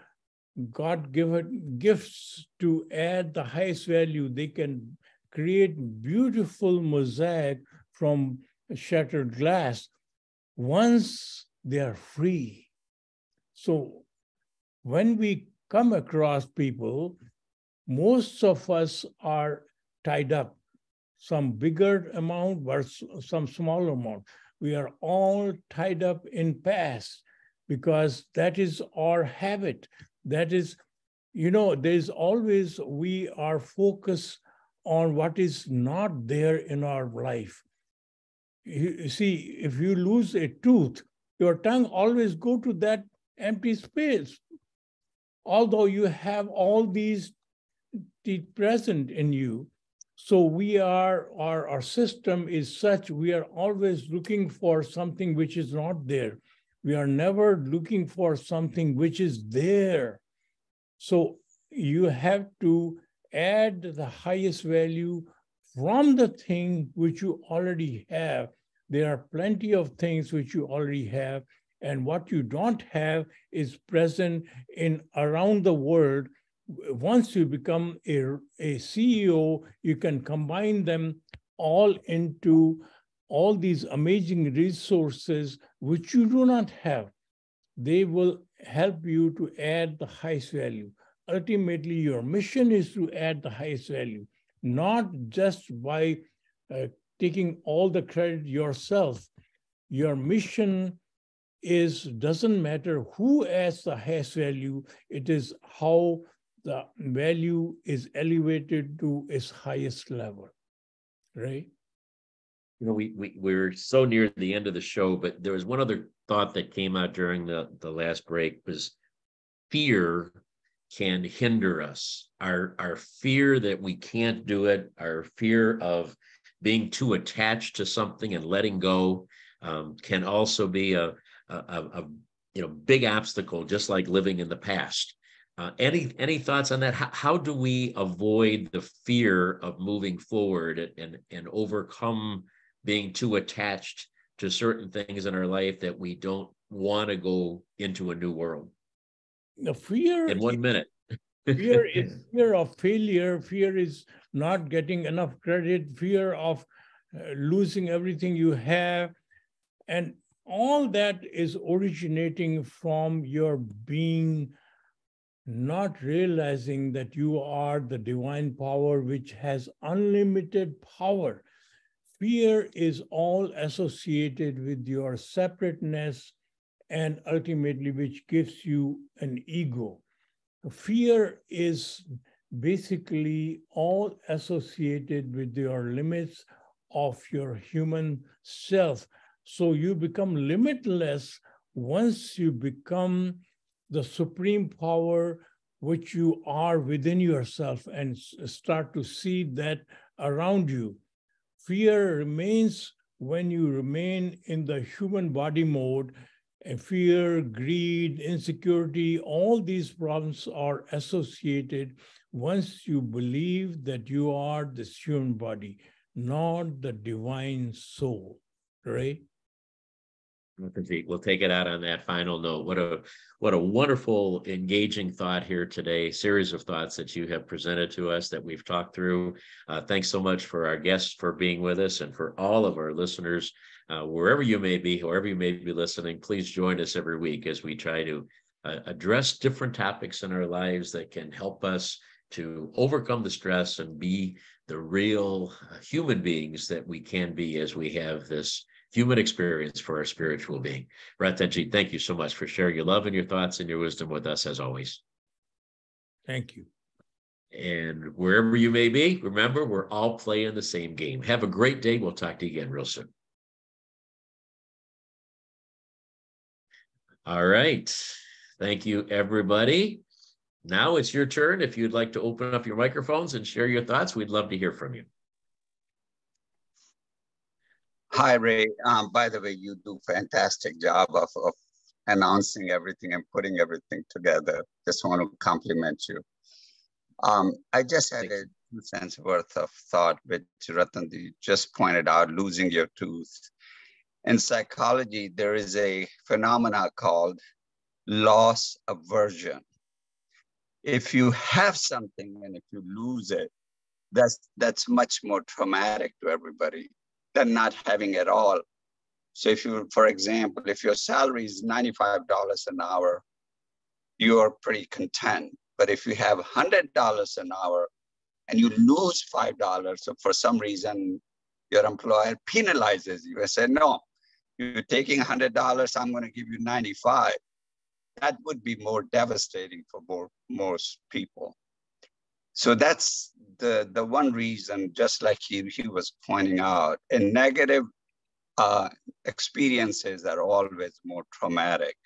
God-given gifts to add the highest value. They can create beautiful mosaic from shattered glass once they are free. So when we come across people, most of us are tied up, some bigger amount or some smaller amount. We are all tied up in past because that is our habit. That is, there's always, we are focused on what is not there in our life. You see, if you lose a tooth, your tongue always go to that empty space. Although you have all these teeth present in you. So our system is such, we are always looking for something which is not there. We are never looking for something which is there. So you have to add the highest value from the thing which you already have. There are plenty of things which you already have, and what you don't have is present in around the world. Once you become a CEO, you can combine them all into all these amazing resources which you do not have. They will help you to add the highest value. Ultimately, your mission is to add the highest value, not just by taking all the credit yourself. Your mission doesn't matter who adds the highest value, it is how the value is elevated to its highest level, right? We're so near the end of the show, but there was one other thought that came out during the last break was fear can hinder us. Our fear that we can't do it, our fear of being too attached to something and letting go can also be a big obstacle, just like living in the past. Any thoughts on that? How do we avoid the fear of moving forward and overcome being too attached to certain things in our life that we don't want to go into a new world? The fear in 1 minute. Fear is fear of failure. Fear is not getting enough credit. Fear of losing everything you have. And all that is originating from your being not realizing that you are the divine power which has unlimited power. Fear is all associated with your separateness and ultimately which gives you an ego. Fear is basically all associated with your limits of your human self. So you become limitless once you become the supreme power which you are within yourself and start to see that around you. Fear remains when you remain in the human body mode. And fear, greed, insecurity, all these problems are associated once you believe that you are this human body, not the divine soul, right? We'll take it out on that final note. What a wonderful, engaging thought here today. Series of thoughts that you have presented to us that we've talked through. Thanks so much for our guests for being with us, and for all of our listeners, wherever you may be, whoever you may be listening. Please join us every week as we try to address different topics in our lives that can help us to overcome the stress and be the real human beings that we can be as we have this human experience for our spiritual being. Ratanjit, thank you so much for sharing your love and your thoughts and your wisdom with us as always. Thank you. And wherever you may be, remember, we're all playing the same game. Have a great day. We'll talk to you again real soon. All right. Thank you, everybody. Now it's your turn. If you'd like to open up your microphones and share your thoughts, we'd love to hear from you. Hi, Ray. By the way, you do a fantastic job of announcing everything and putting everything together. Just want to compliment you. I just had a 2 cents worth of thought, which Ratanjit just pointed out, losing your tooth. In psychology, there is a phenomena called loss aversion. If you have something and if you lose it, that's much more traumatic to everybody than not having it all. So if you, for example, if your salary is $95 an hour, you're pretty content. But if you have $100 an hour and you lose $5, so for some reason your employer penalizes you and said, no, you're taking $100, I'm going to give you 95. That would be more devastating for most people. So that's the one reason, just like he was pointing out, and negative experiences are always more traumatic.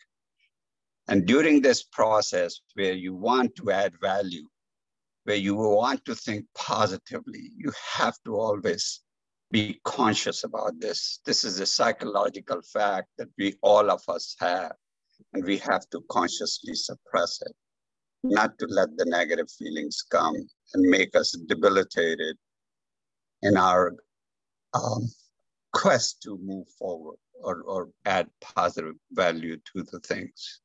And during this process where you want to add value, where you want to think positively, you have to always be conscious about this. This is a psychological fact that all of us have, and we have to consciously suppress it, not to let the negative feelings come and make us debilitated in our quest to move forward or add positive value to the things.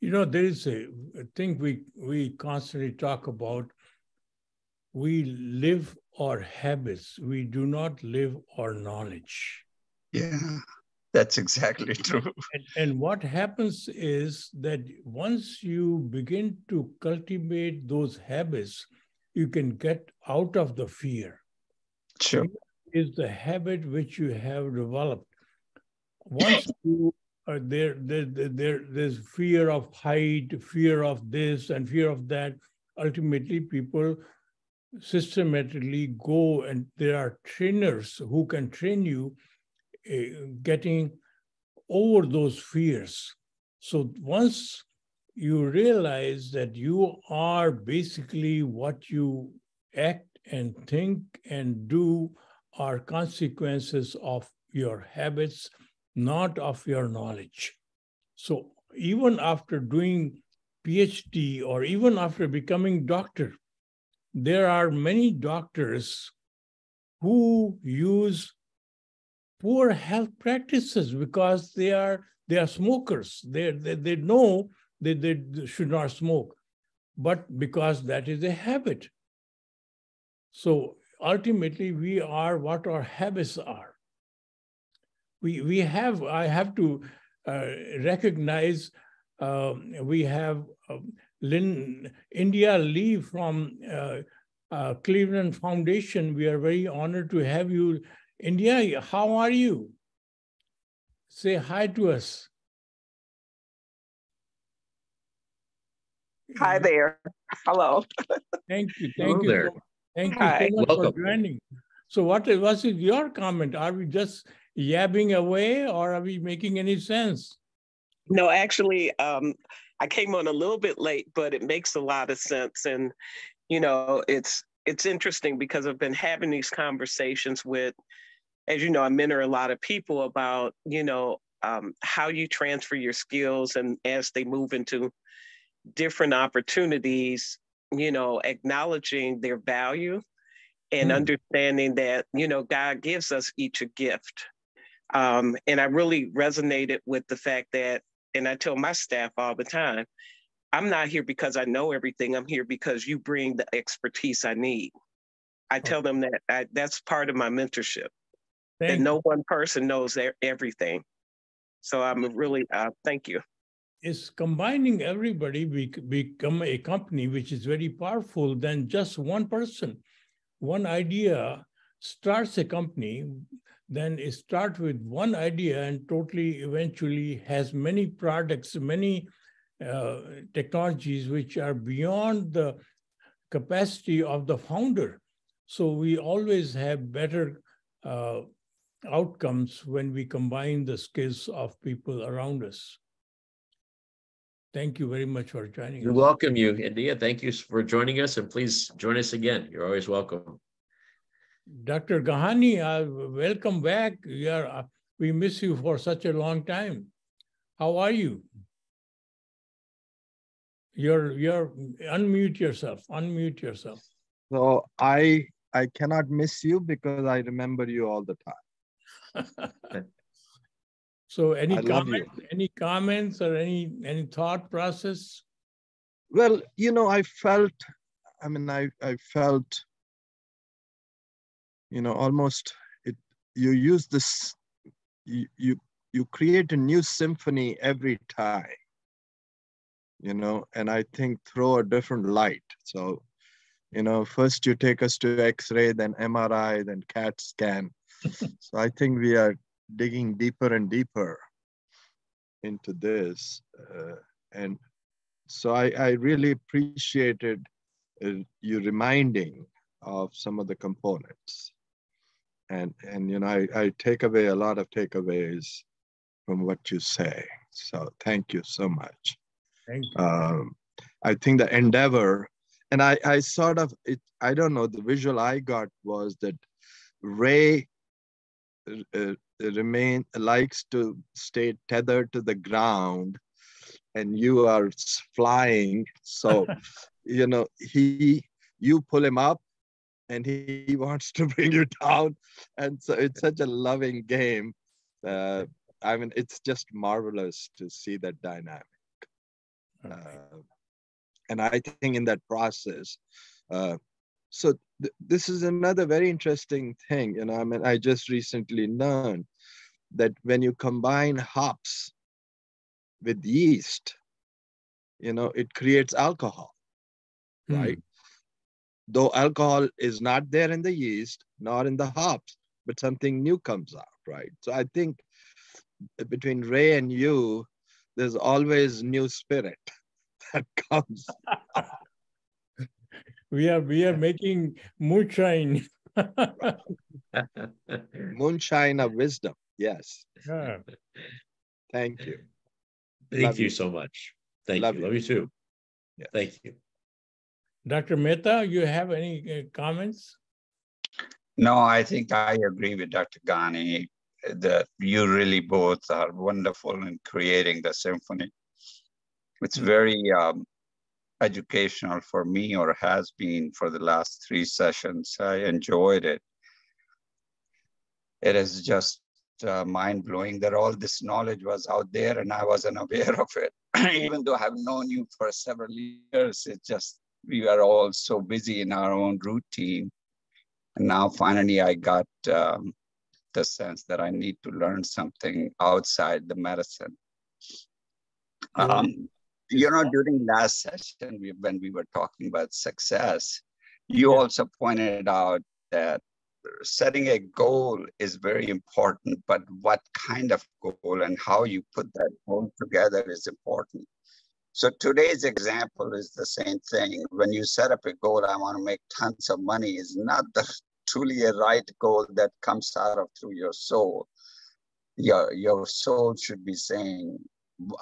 You know, there is a thing we constantly talk about. We live our habits. We do not live our knowledge. Yeah, that's exactly true. And what happens is that once you begin to cultivate those habits, you can get out of the fear. Sure. Fear is the habit which you have developed. Once you there's fear of height, fear of this, and fear of that. Ultimately, people systematically go, and there are trainers who can train you getting over those fears. So once you realize that you are basically what you act and think and do are consequences of your habits, not of your knowledge. So even after doing PhD or even after becoming doctor, there are many doctors who use poor health practices because they are smokers. They know that they should not smoke, but because that is a habit. So ultimately, we are what our habits are. I have to recognize we have India Lee from Cleveland Foundation. We are very honored to have you. India, how are you? Say hi to us. Hi there. Hello. Thank you. Hello there. Thank you so much Welcome. for joining. So what is your comment? Are we just yabbing away or are we making any sense? No, actually, I came on a little bit late, but it makes a lot of sense. And, you know, it's interesting because I've been having these conversations with, as you know, I mentor a lot of people about, you know, how you transfer your skills and as they move into different opportunities, you know, acknowledging their value and understanding that, you know, God gives us each a gift. And I really resonated with the fact that, and I tell my staff all the time, I'm not here because I know everything. I'm here because you bring the expertise I need. I tell them that that's part of my mentorship, that no one person knows everything. So I'm really, thank you. is combining everybody, we become a company which is very powerful than just one person. One idea starts a company, then it starts with one idea and totally eventually has many products, many technologies which are beyond the capacity of the founder. So we always have better outcomes when we combine the skills of people around us. Thank you very much for joining us. You're welcome, India. Thank you for joining us, and please join us again. You're always welcome. Dr. Gahani, welcome back. We miss you for such a long time. How are you? You're unmute yourself. Unmute yourself. So I cannot miss you because I remember you all the time. So any comments or any thought process? Well, I felt, almost you use this, you create a new symphony every time, and I think throw a different light. So, first you take us to X-ray, then MRI, then CAT scan. So I think we are digging deeper and deeper into this. And so I really appreciated you reminding of some of the components. And I take away a lot of takeaways from what you say. So thank you so much. Thank you. I think the endeavor, and I sort of, I don't know, the visual I got was that Ray likes to stay tethered to the ground, and you are flying. So, you pull him up, and he wants to bring you down. And so it's such a loving game. It's just marvelous to see that dynamic. And I think in that process, this is another very interesting thing. I just recently learned that when you combine hops with yeast, it creates alcohol, right? Though alcohol is not there in the yeast, nor in the hops, but something new comes out, right? So I think between Ray and you, there's always new spirit that comes. We are making moonshine. Moonshine of wisdom. Yes. Yeah. Thank you. Thank you so much. Thank you. Love you too. Yes. Thank you. Dr. Mehta, you have any comments? No, I think I agree with Dr. Ghani that you really both are wonderful in creating the symphony. It's very educational for me, or has been for the last 3 sessions. I enjoyed it. It is just mind-blowing that all this knowledge was out there and I wasn't aware of it. Even though I have known you for several years, it's just, we are all so busy in our own routine. And now finally I got the sense that I need to learn something outside the medicine. During last session, when we were talking about success, you also pointed out that setting a goal is very important, but what kind of goal and how you put that goal together is important. So today's example is the same thing. When you set up a goal, I want to make tons of money, is not truly a right goal that comes out of through your soul. Your soul should be saying,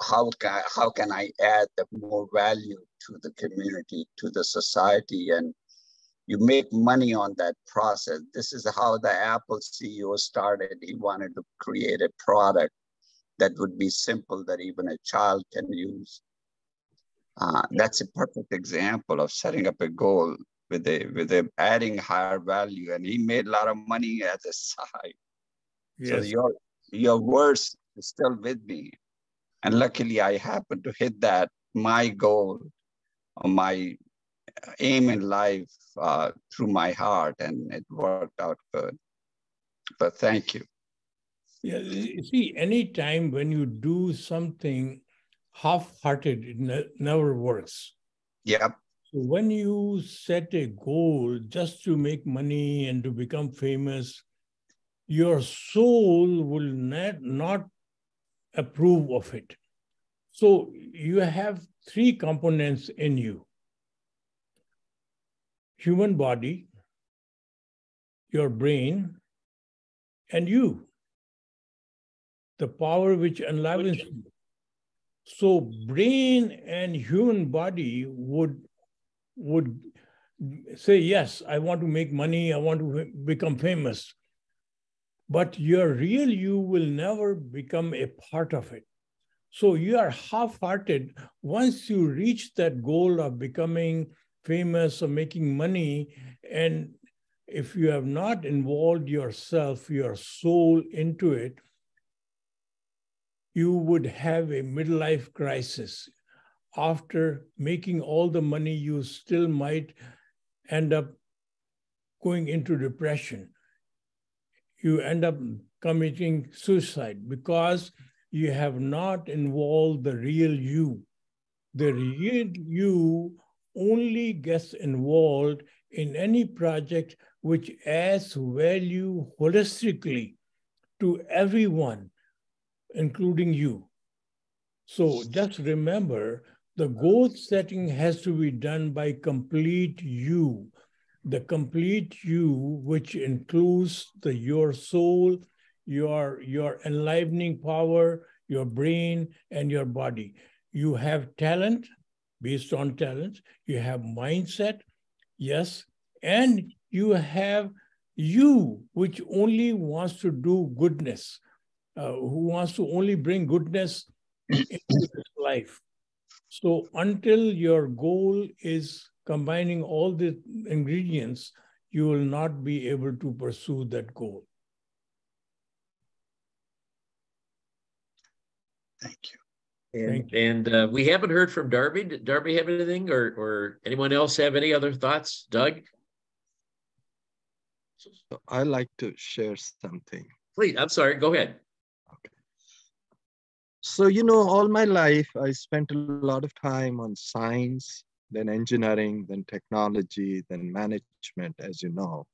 how can I add the more value to the community, to the society, and you make money on that process. This is how the Apple CEO started. He wanted to create a product that would be simple, that even a child can use. That's a perfect example of setting up a goal with a adding higher value, and he made a lot of money at the side. Yes. So your words is still with me. And luckily I happened to hit that, my goal, or my aim in life through my heart, and it worked out good. But thank you. Yeah, you see, any time when you do something half-hearted, it never works. Yep. So when you set a goal just to make money and to become famous, your soul will not approve of it. So you have three components in you: human body, your brain, and you, the power which enlivens you. So brain and human body would say, yes, I want to make money, I want to become famous. But your real you will never become a part of it. So you are half-hearted. Once you reach that goal of becoming famous or making money, and if you have not involved yourself, your soul into it, you would have a midlife crisis. After making all the money, you still might end up going into depression. You end up committing suicide because you have not involved the real you. The real you only gets involved in any project which adds value holistically to everyone, including you. So just remember, the goal setting has to be done by complete you. The complete you, which includes your soul, your enlivening power, your brain, and your body. You have talent based on talent. You have mindset, yes, and you have you, which only wants to do goodness, who wants to only bring goodness into this life. So until your goal is combining all the ingredients, you will not be able to pursue that goal. Thank you. Thank you. And we haven't heard from Darby. Did Darby have anything, or anyone else have any other thoughts? Doug? So I like to share something. Please, I'm sorry, go ahead. Okay. So, all my life, I spent a lot of time on science, then engineering, then technology, then management, as you know.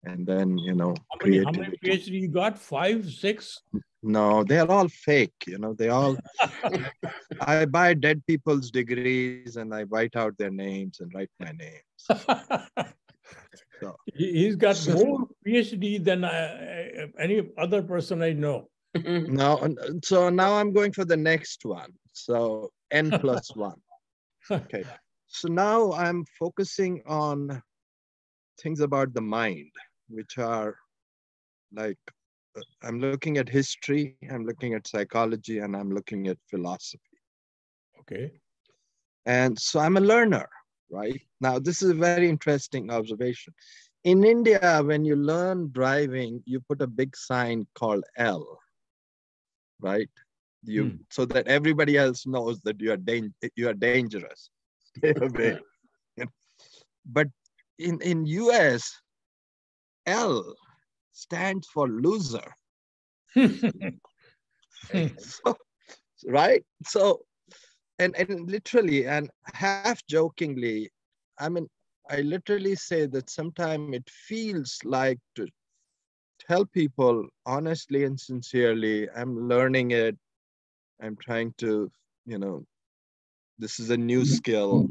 And then, creativity. How many PhD you got? 5, 6? No, they're all fake. They all, I buy dead people's degrees and I write out their names and write my names. So, He's got more PhD than any other person I know. So now I'm going for the next one. So N+1. Okay. So now I'm focusing on things about the mind, which are like, I'm looking at history, I'm looking at psychology, and I'm looking at philosophy. Okay. And so I'm a learner, right? Now, this is a very interesting observation. In India, when you learn driving, you put a big sign called L, right? So that everybody else knows that you are dangerous. Stay away. But in US, L stands for loser. So, right? So, and literally and half jokingly, I mean, I literally say that sometimes it feels like to tell people honestly and sincerely, I'm learning it. I'm trying to, this is a new skill.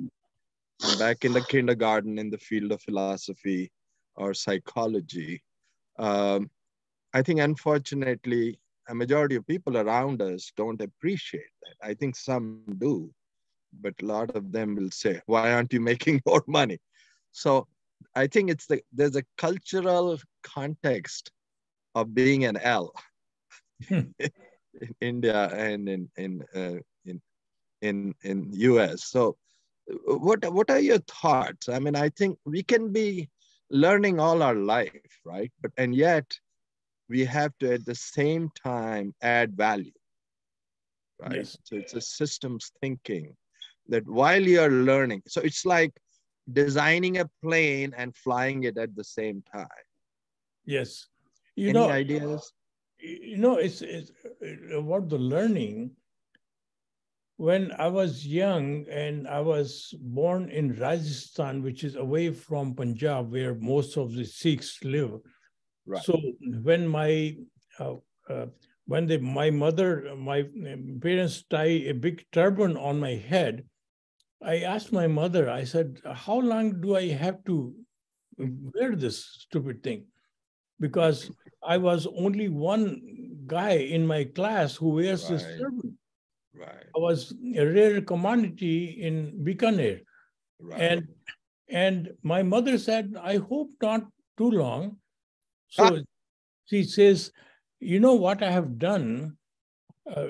I'm back in the kindergarten in the field of philosophy or psychology. I think, unfortunately, a majority of people around us don't appreciate that. I think some do, but a lot of them will say, why aren't you making more money? So I think there's a cultural context of being an L in India and in US. So what are your thoughts? I mean, I think we can be learning all our life, right? And yet we have to at the same time add value, right? Yes. So it's a systems thinking that while you're learning, so it's like designing a plane and flying it at the same time. Yes. Any ideas? It's about the learning. when I was young and I was born in Rajasthan, which is away from Punjab, where most of the Sikhs live. Right. So when my parents tie a big turban on my head, I asked my mother, I said, how long do I have to wear this stupid thing? Because I was only one guy in my class who wears this turban. Right. I was a rare commodity in Bikaner. Right. And my mother said, I hope not too long. So she says, you know what I have done?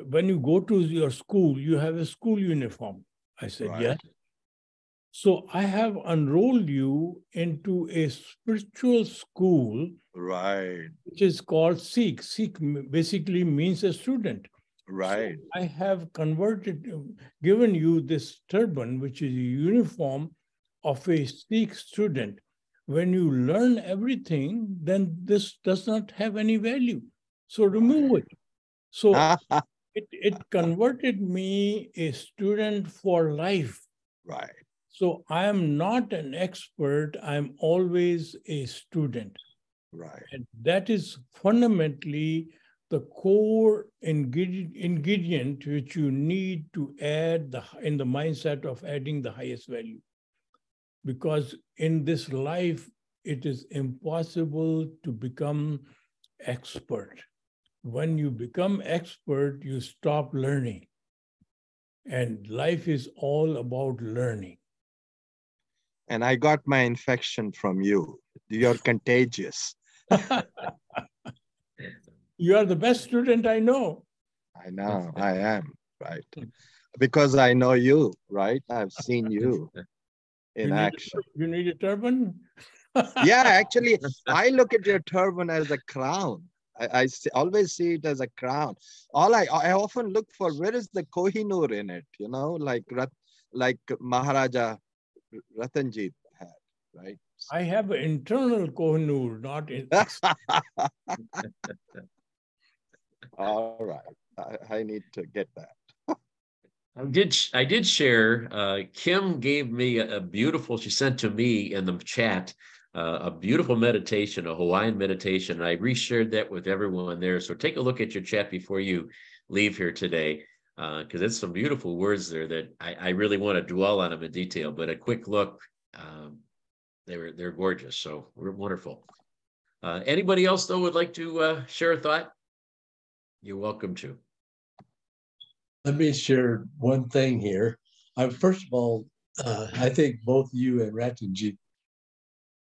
When you go to your school, you have a school uniform. I said, yes. So I have enrolled you into a spiritual school, right, which is called Sikh. Sikh basically means a student. Right. So I have given you this turban, which is a uniform of a Sikh student. When you learn everything, then this does not have any value. So remove it. So it converted me a student for life. Right. So I am not an expert. I'm always a student. Right. And that is fundamentally the core ingredient which you need to add in the mindset of adding the highest value. Because in this life, it is impossible to become expert. When you become expert, you stop learning. And life is all about learning. And I got my infection from you. You're contagious. You are the best student I know. I know, I am, right? Because I know you, right? I've seen you in action. You need a turban? Yeah, actually, I look at your turban as a crown. I always see it as a crown. I often look for where is the Kohinoor in it, you know, like Maharaja Ratanjit had, right? I have an internal Kohinoor, not in. All right, I need to get that. I did share. Kim gave me a beautiful. She sent to me in the chat a beautiful meditation, a Hawaiian meditation. I reshared that with everyone there. So take a look at your chat before you leave here today, because it's some beautiful words there that I really want to dwell on them in detail. But a quick look, they're gorgeous. So we're wonderful. Anybody else though would like to share a thought? You're welcome to. Let me share one thing here. First of all, I think both you and Ratanjit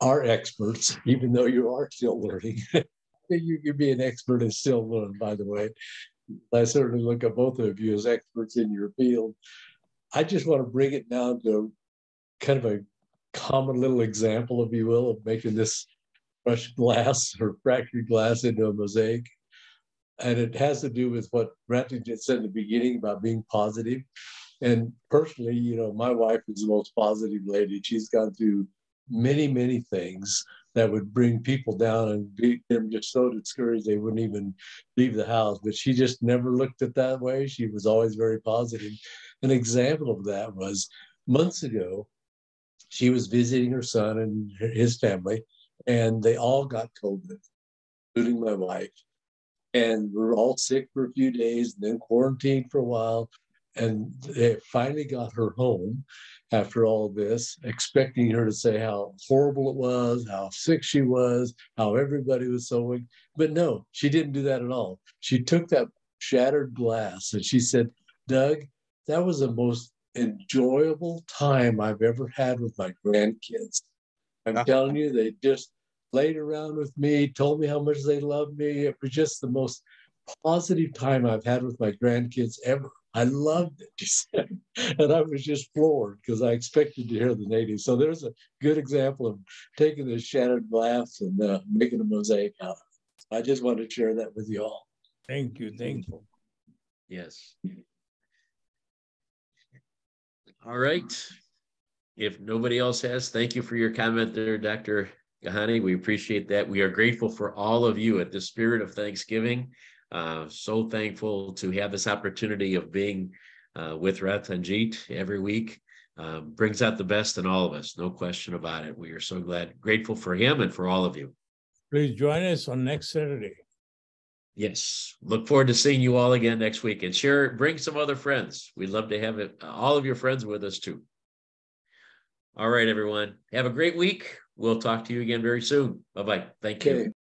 are experts, even though you are still learning. You can be an expert and still learn, by the way. I certainly look at both of you as experts in your field. I just want to bring it down to kind of a common little example, if you will, of making this crushed glass or fractured glass into a mosaic. And it has to do with what Ratanjit said in the beginning about being positive. And personally, you know, my wife is the most positive lady. She's gone through many, many things that would bring people down and be them just so discouraged they wouldn't even leave the house. But she just never looked at that way. She was always very positive. An example of that was months ago, she was visiting her son and his family, and they all got COVID, including my wife. And we were all sick for a few days, and then quarantined for a while. And they finally got her home after all this, expecting her to say how horrible it was, how sick she was, how everybody was so weak. But no, she didn't do that at all. She took that shattered glass and she said, Doug, that was the most enjoyable time I've ever had with my grandkids. I'm telling you, they just played around with me, told me how much they loved me. It was just the most positive time I've had with my grandkids ever. I loved it, she said. And I was just floored because I expected to hear the natives. So there's a good example of taking this shattered glass and making a mosaic out of it. I just wanted to share that with you all. Thank you. Thank you. Yes. All right. If nobody else has, thank you for your comment there, Dr. Gahani. We appreciate that. We are grateful for all of you at the spirit of Thanksgiving. So thankful to have this opportunity of being with Ratanjit every week. Brings out the best in all of us, no question about it. We are so grateful for him and for all of you. Please join us on next Saturday. Yes, look forward to seeing you all again next week, and bring some other friends. We'd love to have all of your friends with us too. All right, everyone, have a great week. We'll talk to you again very soon. Bye-bye. Thank you.